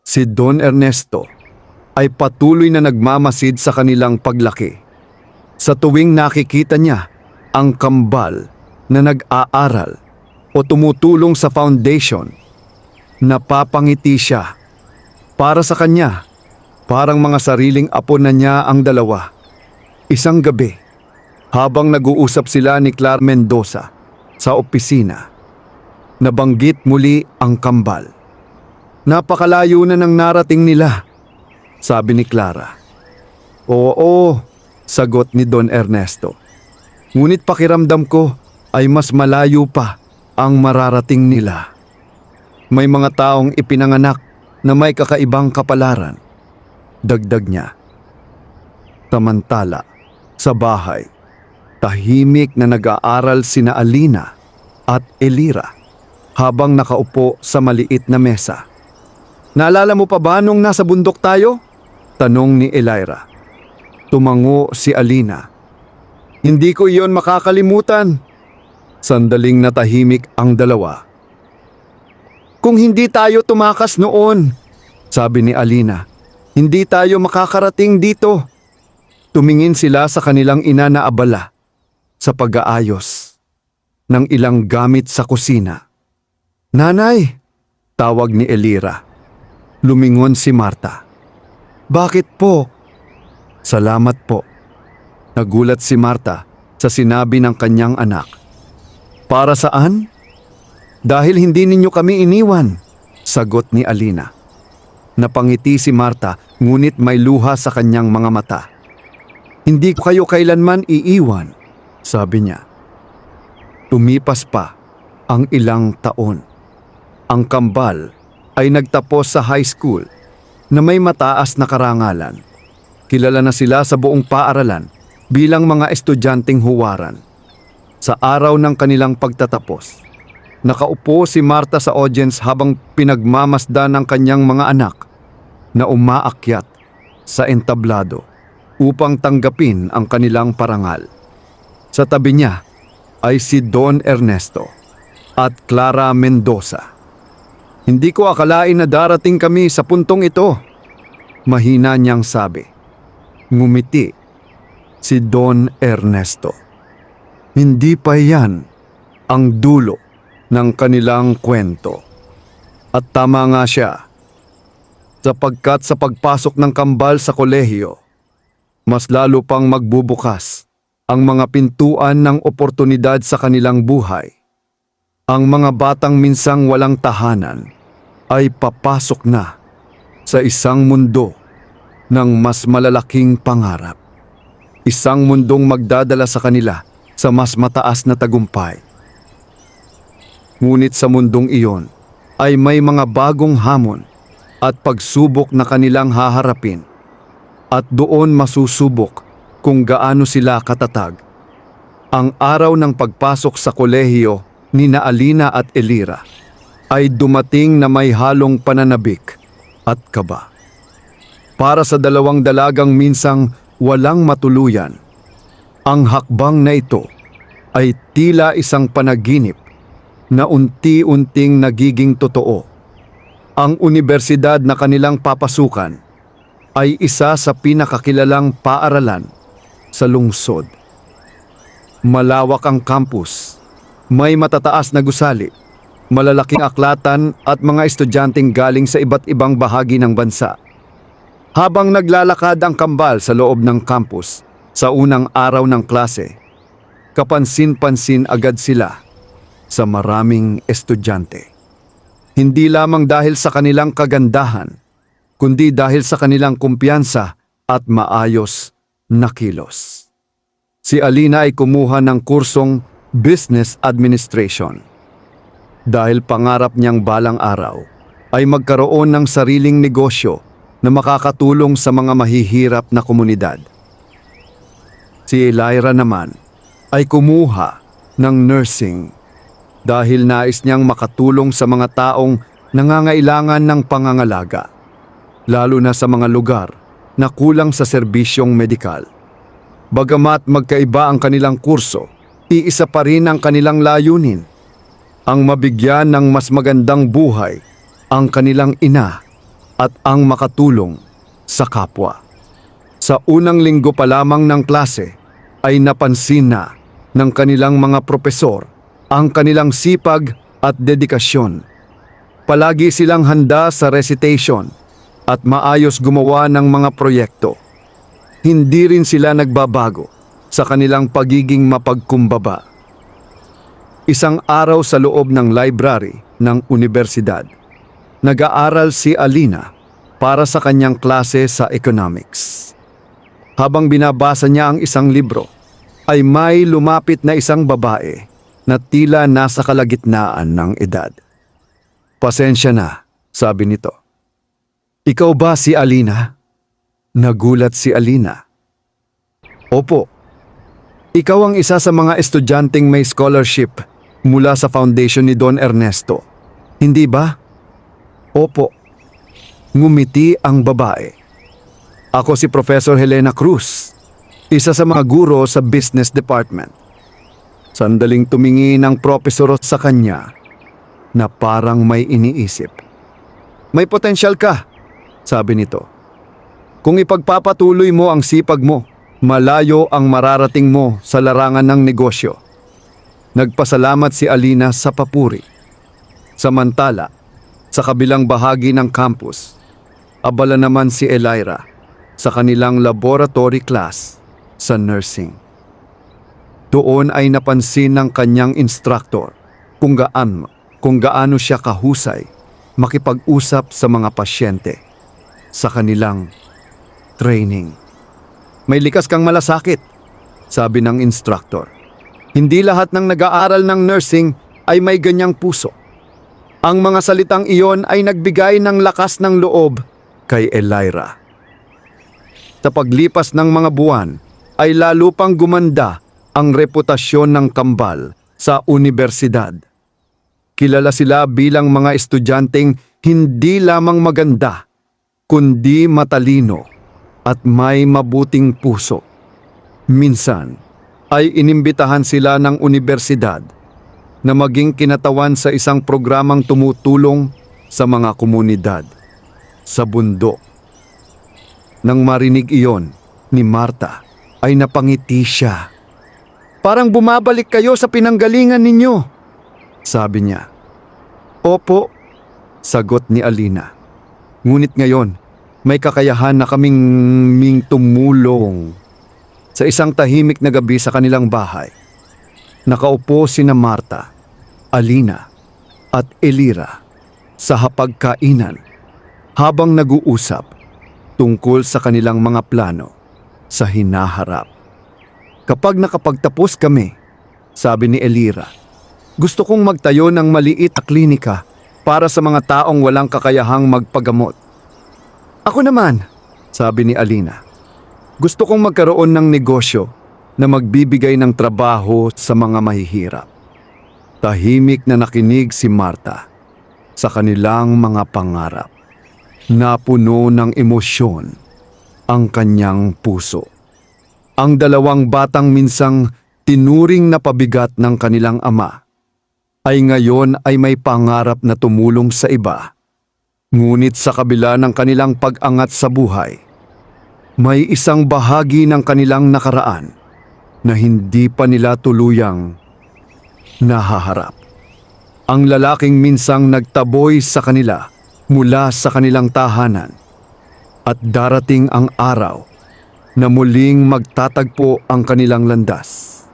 si Don Ernesto ay patuloy na nagmamasid sa kanilang paglaki. Sa tuwing nakikita niya ang kambal na nag-aaral o tumutulong sa foundation, napapangiti siya. Para sa kanya, parang mga sariling apo na niya ang dalawa. Isang gabi, habang nag-uusap sila ni Clara Mendoza sa opisina, nabanggit muli ang kambal. "Napakalayo na ng narating nila," sabi ni Clara. "Oo," sagot ni Don Ernesto. "Ngunit pakiramdam ko ay mas malayo pa ang mararating nila. May mga taong ipinanganak na may kakaibang kapalaran," dagdag niya. Samantala, sa bahay, tahimik na nag-aaral sina Alina at Elira habang nakaupo sa maliit na mesa. "Naalala mo pa ba nung nasa bundok tayo?" tanong ni Elira. Tumango si Alina. "Hindi ko iyon makakalimutan." Sandaling natahimik ang dalawa. "Kung hindi tayo tumakas noon," sabi ni Alina, "hindi tayo makakarating dito." Tumingin sila sa kanilang ina na abala sa pag-aayos ng ilang gamit sa kusina. "Nanay," tawag ni Elira. Lumingon si Marta. "Bakit po?" "Salamat po." Nagulat si Marta sa sinabi ng kanyang anak. "Para saan?" "Dahil hindi ninyo kami iniwan," sagot ni Alina. Napangiti si Marta ngunit may luha sa kanyang mga mata. "Hindi ko kayo kailanman iiwan," sabi niya. Tumipas pa ang ilang taon. Ang kambal ay nagtapos sa high school na may mataas na karangalan. Kilala na sila sa buong paaralan bilang mga estudyanteng huwaran. Sa araw ng kanilang pagtatapos, nakaupo si Marta sa audience habang pinagmamasdan ng kanyang mga anak na umaakyat sa entablado upang tanggapin ang kanilang parangal. Sa tabi niya ay si Don Ernesto at Clara Mendoza. "Hindi ko akalain na darating kami sa puntong ito," mahina niyang sabi. Ngumiti si Don Ernesto. Hindi pa yan ang dulo ng kanilang kwento. At tama nga siya, sapagkat sa pagpasok ng kambal sa kolehiyo, mas lalo pang magbubukas ang mga pintuan ng oportunidad sa kanilang buhay. Ang mga batang minsang walang tahanan ay papasok na sa isang mundo ng mas malalaking pangarap. Isang mundong magdadala sa kanila sa mas mataas na tagumpay. Ngunit sa mundong iyon ay may mga bagong hamon at pagsubok na kanilang haharapin. At doon masusubok kung gaano sila katatag. Ang araw ng pagpasok sa kolehiyo ni Alina at Elira ay dumating na may halong pananabik at kaba. Para sa dalawang dalagang minsang walang matuluyan, ang hakbang na ito ay tila isang panaginip na unti-unting nagiging totoo. Ang universidad na kanilang papasukan ay isa sa pinakakilalang paaralan sa lungsod. Malawak ang campus, may matataas na gusali, malalaking aklatan at mga estudyanteng galing sa iba't ibang bahagi ng bansa. Habang naglalakad ang kambal sa loob ng campus sa unang araw ng klase, kapansin-pansin agad sila sa maraming estudyante. Hindi lamang dahil sa kanilang kagandahan, kundi dahil sa kanilang kumpiyansa at maayos na kilos. Si Alina ay kumuha ng kursong Business Administration. Dahil pangarap niyang balang araw ay magkaroon ng sariling negosyo na makakatulong sa mga mahihirap na komunidad. Si Elira naman ay kumuha ng nursing dahil nais niyang makatulong sa mga taong nangangailangan ng pangangalaga, lalo na sa mga lugar na kulang sa serbisyong medikal. Bagamat magkaiba ang kanilang kurso, iisa pa rin ang kanilang layunin, ang mabigyan ng mas magandang buhay ang kanilang ina at ang makatulong sa kapwa. Sa unang linggo pa lamang ng klase ay napansin na ng kanilang mga propesor ang kanilang sipag at dedikasyon. Palagi silang handa sa recitation at maayos gumawa ng mga proyekto. Hindi rin sila nagbabago sa kanilang pagiging mapagkumbaba. Isang araw sa loob ng library ng universidad, nag-aaral si Alina para sa kanyang klase sa economics. Habang binabasa niya ang isang libro, ay may lumapit na isang babae na tila nasa kalagitnaan ng edad. "Pasensya na," sabi nito. "Ikaw ba si Alina?" Nagulat si Alina. "Opo. Ikaw ang isa sa mga estudyanteng may scholarship mula sa foundation ni Don Ernesto, hindi ba?" "Opo." Ngumiti ang babae. "Ako si Professor Helena Cruz, isa sa mga guro sa business department." Sandaling tumingin ang propesor sa kanya na parang may iniisip. "May potensyal ka," sabi nito. "Kung ipagpapatuloy mo ang sipag mo, malayo ang mararating mo sa larangan ng negosyo." Nagpasalamat si Alina sa papuri. Samantala, sa kabilang bahagi ng campus, abala naman si Elira sa kanilang laboratory class sa nursing. Doon ay napansin ng kanyang instructor kung gaano siya kahusay makipag-usap sa mga pasyente sa kanilang training. "May likas kang malasakit," sabi ng instructor. "Hindi lahat ng nag-aaral ng nursing ay may ganyang puso." Ang mga salitang iyon ay nagbigay ng lakas ng loob kay Elira. Sa paglipas ng mga buwan ay lalo pang gumanda ang reputasyon ng kambal sa universidad. Kilala sila bilang mga estudyanteng hindi lamang maganda, kundi matalino at may mabuting puso. Minsan ay inimbitahan sila ng universidad na maging kinatawan sa isang programang tumutulong sa mga komunidad sa bundok. Nang marinig iyon ni Marta ay napangiti siya. "Parang bumabalik kayo sa pinanggalingan ninyo," sabi niya. "Opo," sagot ni Alina. "Ngunit ngayon, may kakayahan na kaming tumulong Sa isang tahimik na gabi sa kanilang bahay, nakaupo sina Marta, Alina at Elira sa hapagkainan habang nag-uusap tungkol sa kanilang mga plano sa hinaharap. Kapag nakapagtapos kami, sabi ni Elira, gusto kong magtayo ng maliit na klinika para sa mga taong walang kakayahang magpagamot. Ako naman, sabi ni Alina, gusto kong magkaroon ng negosyo na magbibigay ng trabaho sa mga mahihirap. Tahimik na nakinig si Marta sa kanilang mga pangarap. Napuno ng emosyon ang kanyang puso. Ang dalawang batang minsang tinuring na pabigat ng kanilang ama ay ngayon ay may pangarap na tumulong sa iba. Ngunit sa kabila ng kanilang pag-angat sa buhay, may isang bahagi ng kanilang nakaraan na hindi pa nila tuluyang nahaharap. Ang lalaking minsang nagtaboy sa kanila mula sa kanilang tahanan, at darating ang araw na muling magtatagpo ang kanilang landas.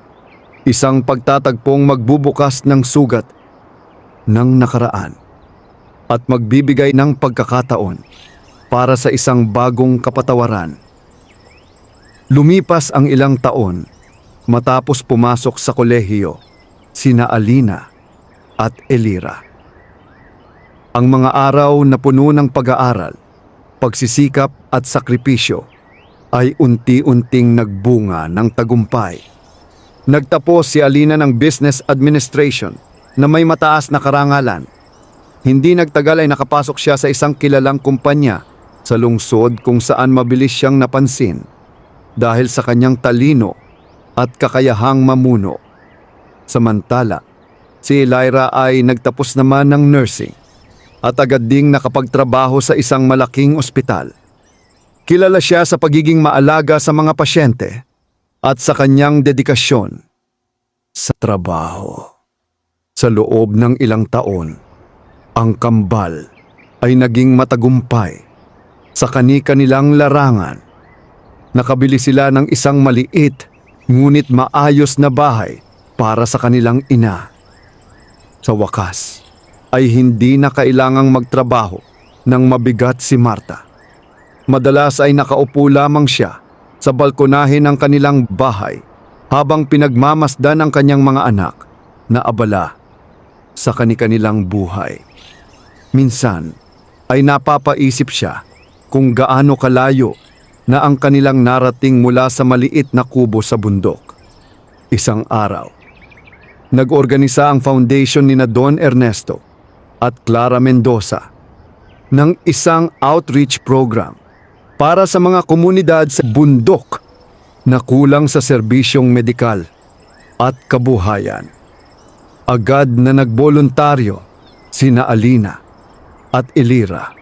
Isang pagtatagpong magbubukas ng sugat ng nakaraan at magbibigay ng pagkakataon para sa isang bagong kapatawaran. Lumipas ang ilang taon matapos pumasok sa kolehiyo sina Alina at Elira. Ang mga araw na puno ng pag-aaral, pagsisikap at sakripisyo ay unti-unting nagbunga ng tagumpay. Nagtapos si Alina ng Business Administration na may mataas na karangalan. Hindi nagtagal ay nakapasok siya sa isang kilalang kumpanya sa lungsod kung saan mabilis siyang napansin dahil sa kanyang talino at kakayahang mamuno. Samantala, si Elira ay nagtapos naman ng nursing at agad ding nakapagtrabaho sa isang malaking ospital. Kilala siya sa pagiging maalaga sa mga pasyente at sa kanyang dedikasyon sa trabaho. Sa loob ng ilang taon, ang kambal ay naging matagumpay sa kani-kanilang larangan. Nakabili sila ng isang maliit ngunit maayos na bahay para sa kanilang ina. Sa wakas, ay hindi na kailangang magtrabaho ng mabigat si Marta. Madalas ay nakaupo lamang siya sa balkonahe ng kanilang bahay habang pinagmamasdan ang kanyang mga anak na abala sa kani-kanilang buhay. Minsan ay napapaisip siya kung gaano kalayo na ang kanilang narating mula sa maliit na kubo sa bundok. Isang araw, nag-organisa ang foundation ni Don Ernesto at Clara Mendoza ng isang outreach program para sa mga komunidad sa bundok na kulang sa serbisyong medikal at kabuhayan. Agad na nagboluntaryo sina Alina at Elira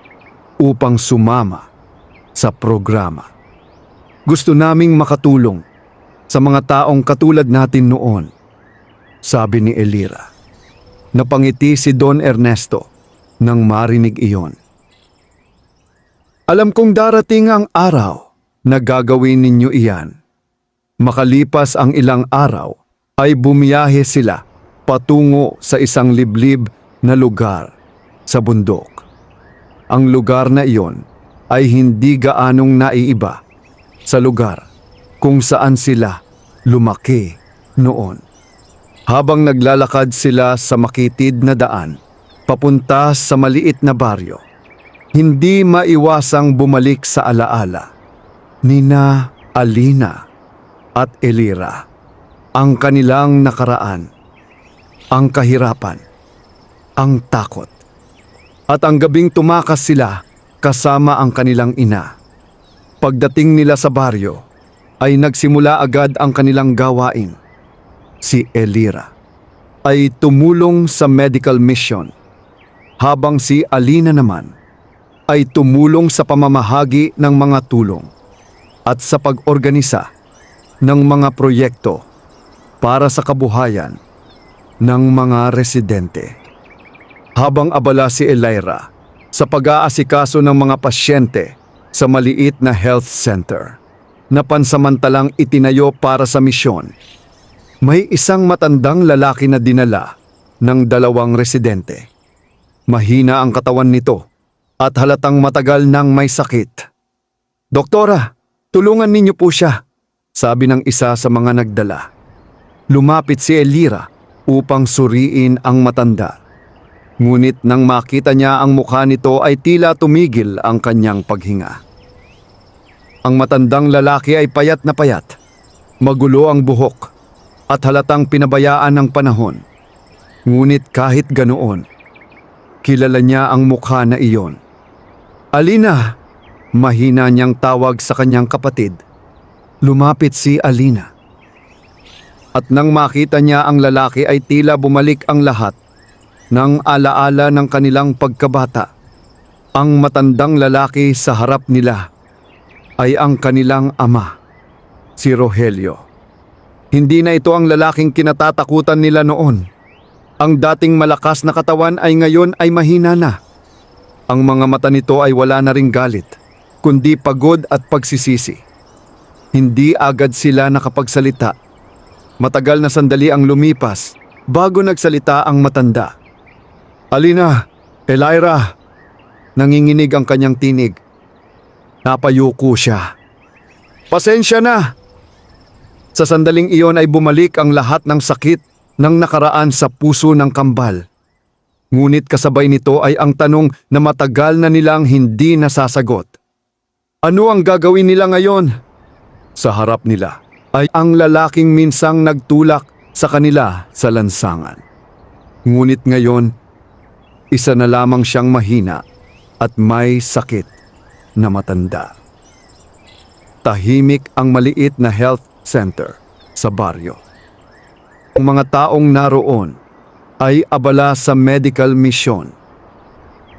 upang sumama sa programa. Gusto naming makatulong sa mga taong katulad natin noon, sabi ni Elira. Napangiti si Don Ernesto nang marinig iyon. Alam kong darating ang araw na gagawin ninyo iyan. Makalipas ang ilang araw ay bumiyahe sila patungo sa isang liblib na lugar sa bundok. Ang lugar na iyon ay hindi gaanong naiiba sa lugar kung saan sila lumaki noon. Habang naglalakad sila sa makitid na daan papunta sa maliit na baryo, hindi maiwasang bumalik sa alaala nina Alina at Elira ang kanilang nakaraan, ang kahirapan, ang takot. At ang gabing tumakas sila kasama ang kanilang ina. Pagdating nila sa baryo, ay nagsimula agad ang kanilang gawain. Si Elira ay tumulong sa medical mission, habang si Alina naman ay tumulong sa pamamahagi ng mga tulong at sa pag-organisa ng mga proyekto para sa kabuhayan ng mga residente. Habang abala si Elira sa pag-aasikaso ng mga pasyente sa maliit na health center, na pansamantalang itinayo para sa misyon. May isang matandang lalaki na dinala ng 2 residente. Mahina ang katawan nito at halatang matagal nang may sakit. "Doktora, tulungan ninyo po siya," sabi ng isa sa mga nagdala. Lumapit si Elira upang suriin ang matanda. Ngunit nang makita niya ang mukha nito ay tila tumigil ang kanyang paghinga. Ang matandang lalaki ay payat na payat, magulo ang buhok at halatang pinabayaan ng panahon. Ngunit kahit ganoon, kilala niya ang mukha na iyon. "Alina!" Mahina niyang tawag sa kanyang kapatid. Lumapit si Alina. At nang makita niya ang lalaki ay tila bumalik ang lahat ng alaala ng kanilang pagkabata. Ang matandang lalaki sa harap nila ay ang kanilang ama, si Rogelio. Hindi na ito ang lalaking kinatatakutan nila noon. Ang dating malakas na katawan ay ngayon ay mahina na. Ang mga mata nito ay wala na ring galit, kundi pagod at pagsisisi. Hindi agad sila nakapagsalita. Matagal na sandali ang lumipas bago nagsalita ang matanda. "Alina, Elira," nanginginig ang kanyang tinig. Napayuko siya. "Pasensya na." Sa sandaling iyon ay bumalik ang lahat ng sakit ng nakaraan sa puso ng kambal. Ngunit kasabay nito ay ang tanong na matagal na nilang hindi nasasagot. Ano ang gagawin nila ngayon? Sa harap nila ay ang lalaking minsang nagtulak sa kanila sa lansangan. Ngunit ngayon, isa na lamang siyang mahina at may sakit na matanda. Tahimik ang maliit na health center sa baryo. Ang mga taong naroon ay abala sa medical mission.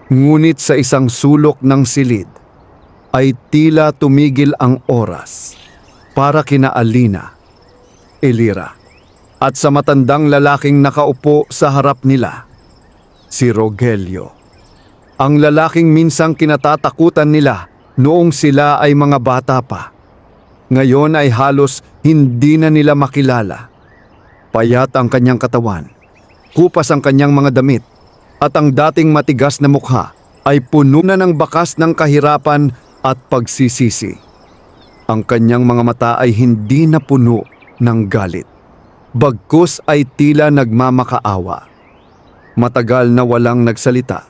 Ngunit sa isang sulok ng silid ay tila tumigil ang oras para kina Alina, Elira, at sa matandang lalaking nakaupo sa harap nila, si Rogelio. Ang lalaking minsang kinatatakutan nila noong sila ay mga bata pa. Ngayon ay halos hindi na nila makilala. Payat ang kanyang katawan, kupas ang kanyang mga damit, at ang dating matigas na mukha ay puno na ng bakas ng kahirapan at pagsisisi. Ang kanyang mga mata ay hindi na puno ng galit. Bagkus ay tila nagmamakaawa. Matagal na walang nagsalita.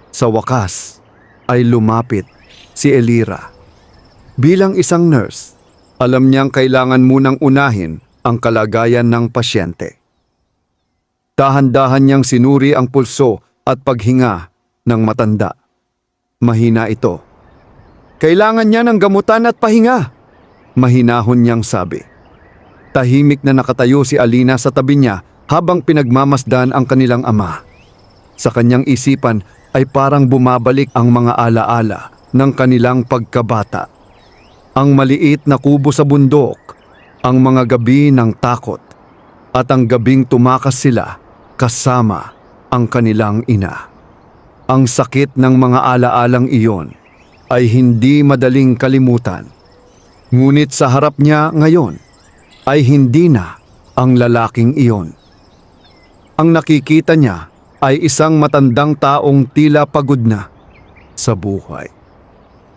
Sa wakas ay lumapit si Elira. Bilang isang nurse, alam niyang kailangan munang unahin ang kalagayan ng pasyente. Dahan-dahan niyang sinuri ang pulso at paghinga ng matanda. Mahina ito. "Kailangan niya ng gamutan at pahinga," mahinahon niyang sabi. Tahimik na nakatayo si Alina sa tabi niya habang pinagmamasdan ang kanilang ama. Sa kanyang isipan ay parang bumabalik ang mga alaala ng kanilang pagkabata. Ang maliit na kubo sa bundok, ang mga gabi ng takot, at ang gabing tumakas sila kasama ang kanilang ina. Ang sakit ng mga alaalang iyon ay hindi madaling kalimutan. Ngunit sa harap niya ngayon ay hindi na ang lalaking iyon. Ang nakikita niya ay isang matandang taong tila pagod na sa buhay.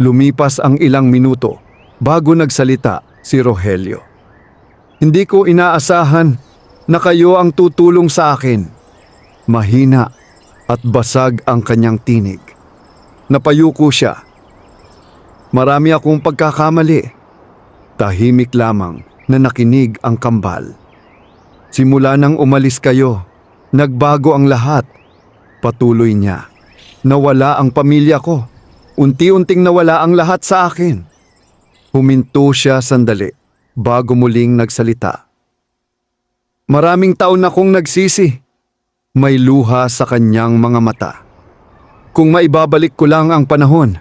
Lumipas ang ilang minuto bago nagsalita si Rogelio. "Hindi ko inaasahan na kayo ang tutulong sa akin." Mahina at basag ang kanyang tinig. Napayuko siya. "Marami akong pagkakamali." Tahimik lamang na nakinig ang kambal. "Simula nang umalis kayo, nagbago ang lahat." Patuloy niya. "Nawala ang pamilya ko. Unti-unting nawala ang lahat sa akin." Huminto siya sandali bago muling nagsalita. "Maraming taon na kong nagsisi." May luha sa kanyang mga mata. "Kung maibabalik ko lang ang panahon."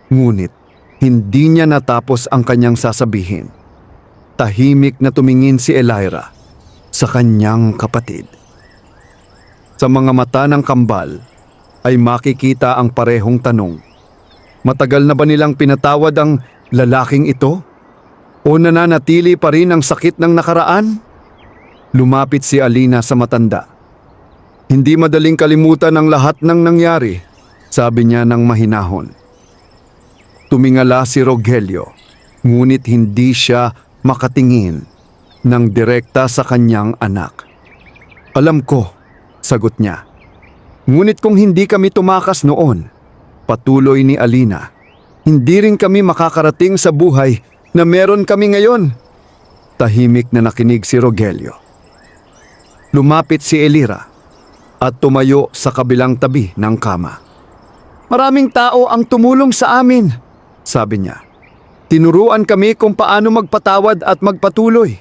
Ngunit hindi niya natapos ang kanyang sasabihin. Tahimik na tumingin si Elira sa kanyang kapatid. Sa mga mata ng kambal ay makikita ang parehong tanong. Matagal na ba nilang pinatawad ang lalaking ito? O nananatili pa rin ang sakit ng nakaraan? Lumapit si Alina sa matanda. Hindi madaling kalimutan ang lahat ng nangyari, sabi niya ng mahinahon. Tumingala si Rogelio, ngunit hindi siya makatingin ng direkta sa kanyang anak. Alam ko, sagot niya. Ngunit kung hindi kami tumakas noon, patuloy ni Alina, hindi rin kami makakarating sa buhay na meron kami ngayon. Tahimik na nakinig si Rogelio. Lumapit si Elira at tumayo sa kabilang tabi ng kama. Maraming tao ang tumulong sa amin, sabi niya. Tinuruan kami kung paano magpatawad at magpatuloy.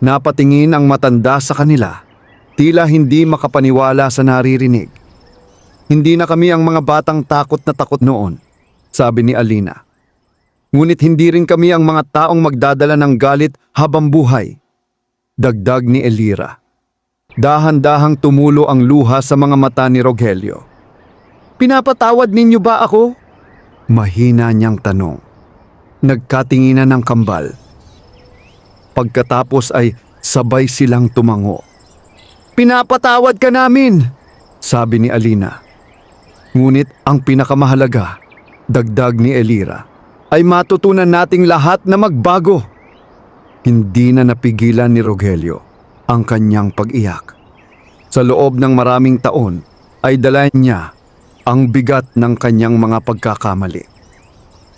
Napatingin ang matanda sa kanila, tila hindi makapaniwala sa naririnig. Hindi na kami ang mga batang takot na takot noon, sabi ni Alina. Ngunit hindi rin kami ang mga taong magdadala ng galit habang buhay. Dagdag ni Elira. Dahan-dahang tumulo ang luha sa mga mata ni Rogelio. Pinapatawad ninyo ba ako? Mahina niyang tanong. Nagkatinginan ng kambal. Pagkatapos ay sabay silang tumango. Pinapatawad ka namin, sabi ni Alina. Ngunit ang pinakamahalaga, dagdag ni Elira, ay matutunan nating lahat na magbago. Hindi na napigilan ni Rogelio ang kanyang pag-iyak. Sa loob ng maraming taon ay dala niya ang bigat ng kanyang mga pagkakamali.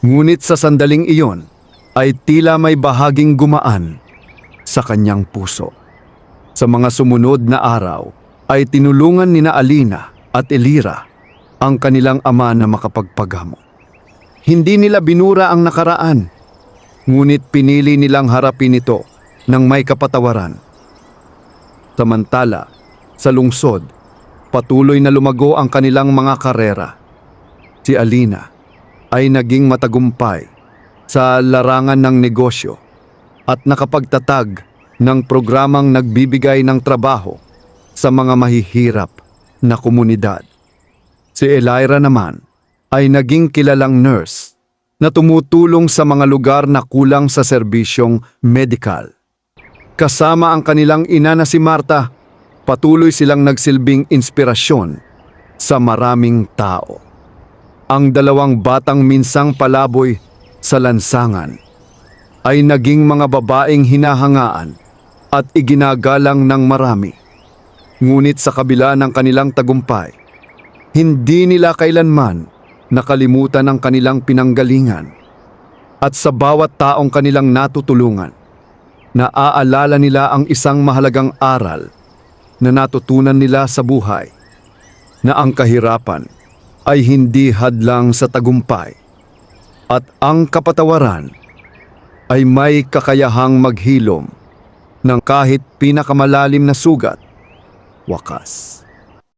Ngunit sa sandaling iyon ay tila may bahaging gumaan sa kanyang puso. Sa mga sumunod na araw ay tinulungan nina Alina at Elira ang kanilang ama na makapagpagamot. Hindi nila binura ang nakaraan, ngunit pinili nilang harapin ito ng may kapatawaran. Samantala, sa lungsod, patuloy na lumago ang kanilang mga karera. Si Alina ay naging matagumpay sa larangan ng negosyo at nakapagtatag ng programang nagbibigay ng trabaho sa mga mahihirap na komunidad. Si Elira naman ay naging kilalang nurse na tumutulong sa mga lugar na kulang sa serbisyong medikal. Kasama ang kanilang ina na si Marta, patuloy silang nagsilbing inspirasyon sa maraming tao. Ang dalawang batang minsang palaboy sa lansangan ay naging mga babaeng hinahangaan at iginagalang ng marami. Ngunit sa kabila ng kanilang tagumpay, hindi nila kailanman nakalimutan ang kanilang pinanggalingan. At sa bawat taong kanilang natutulungan, naaalala nila ang isang mahalagang aral na natutunan nila sa buhay, na ang kahirapan ay hindi hadlang sa tagumpay at ang kapatawaran ay may kakayahang maghilom ng kahit pinakamalalim na sugat, wakas.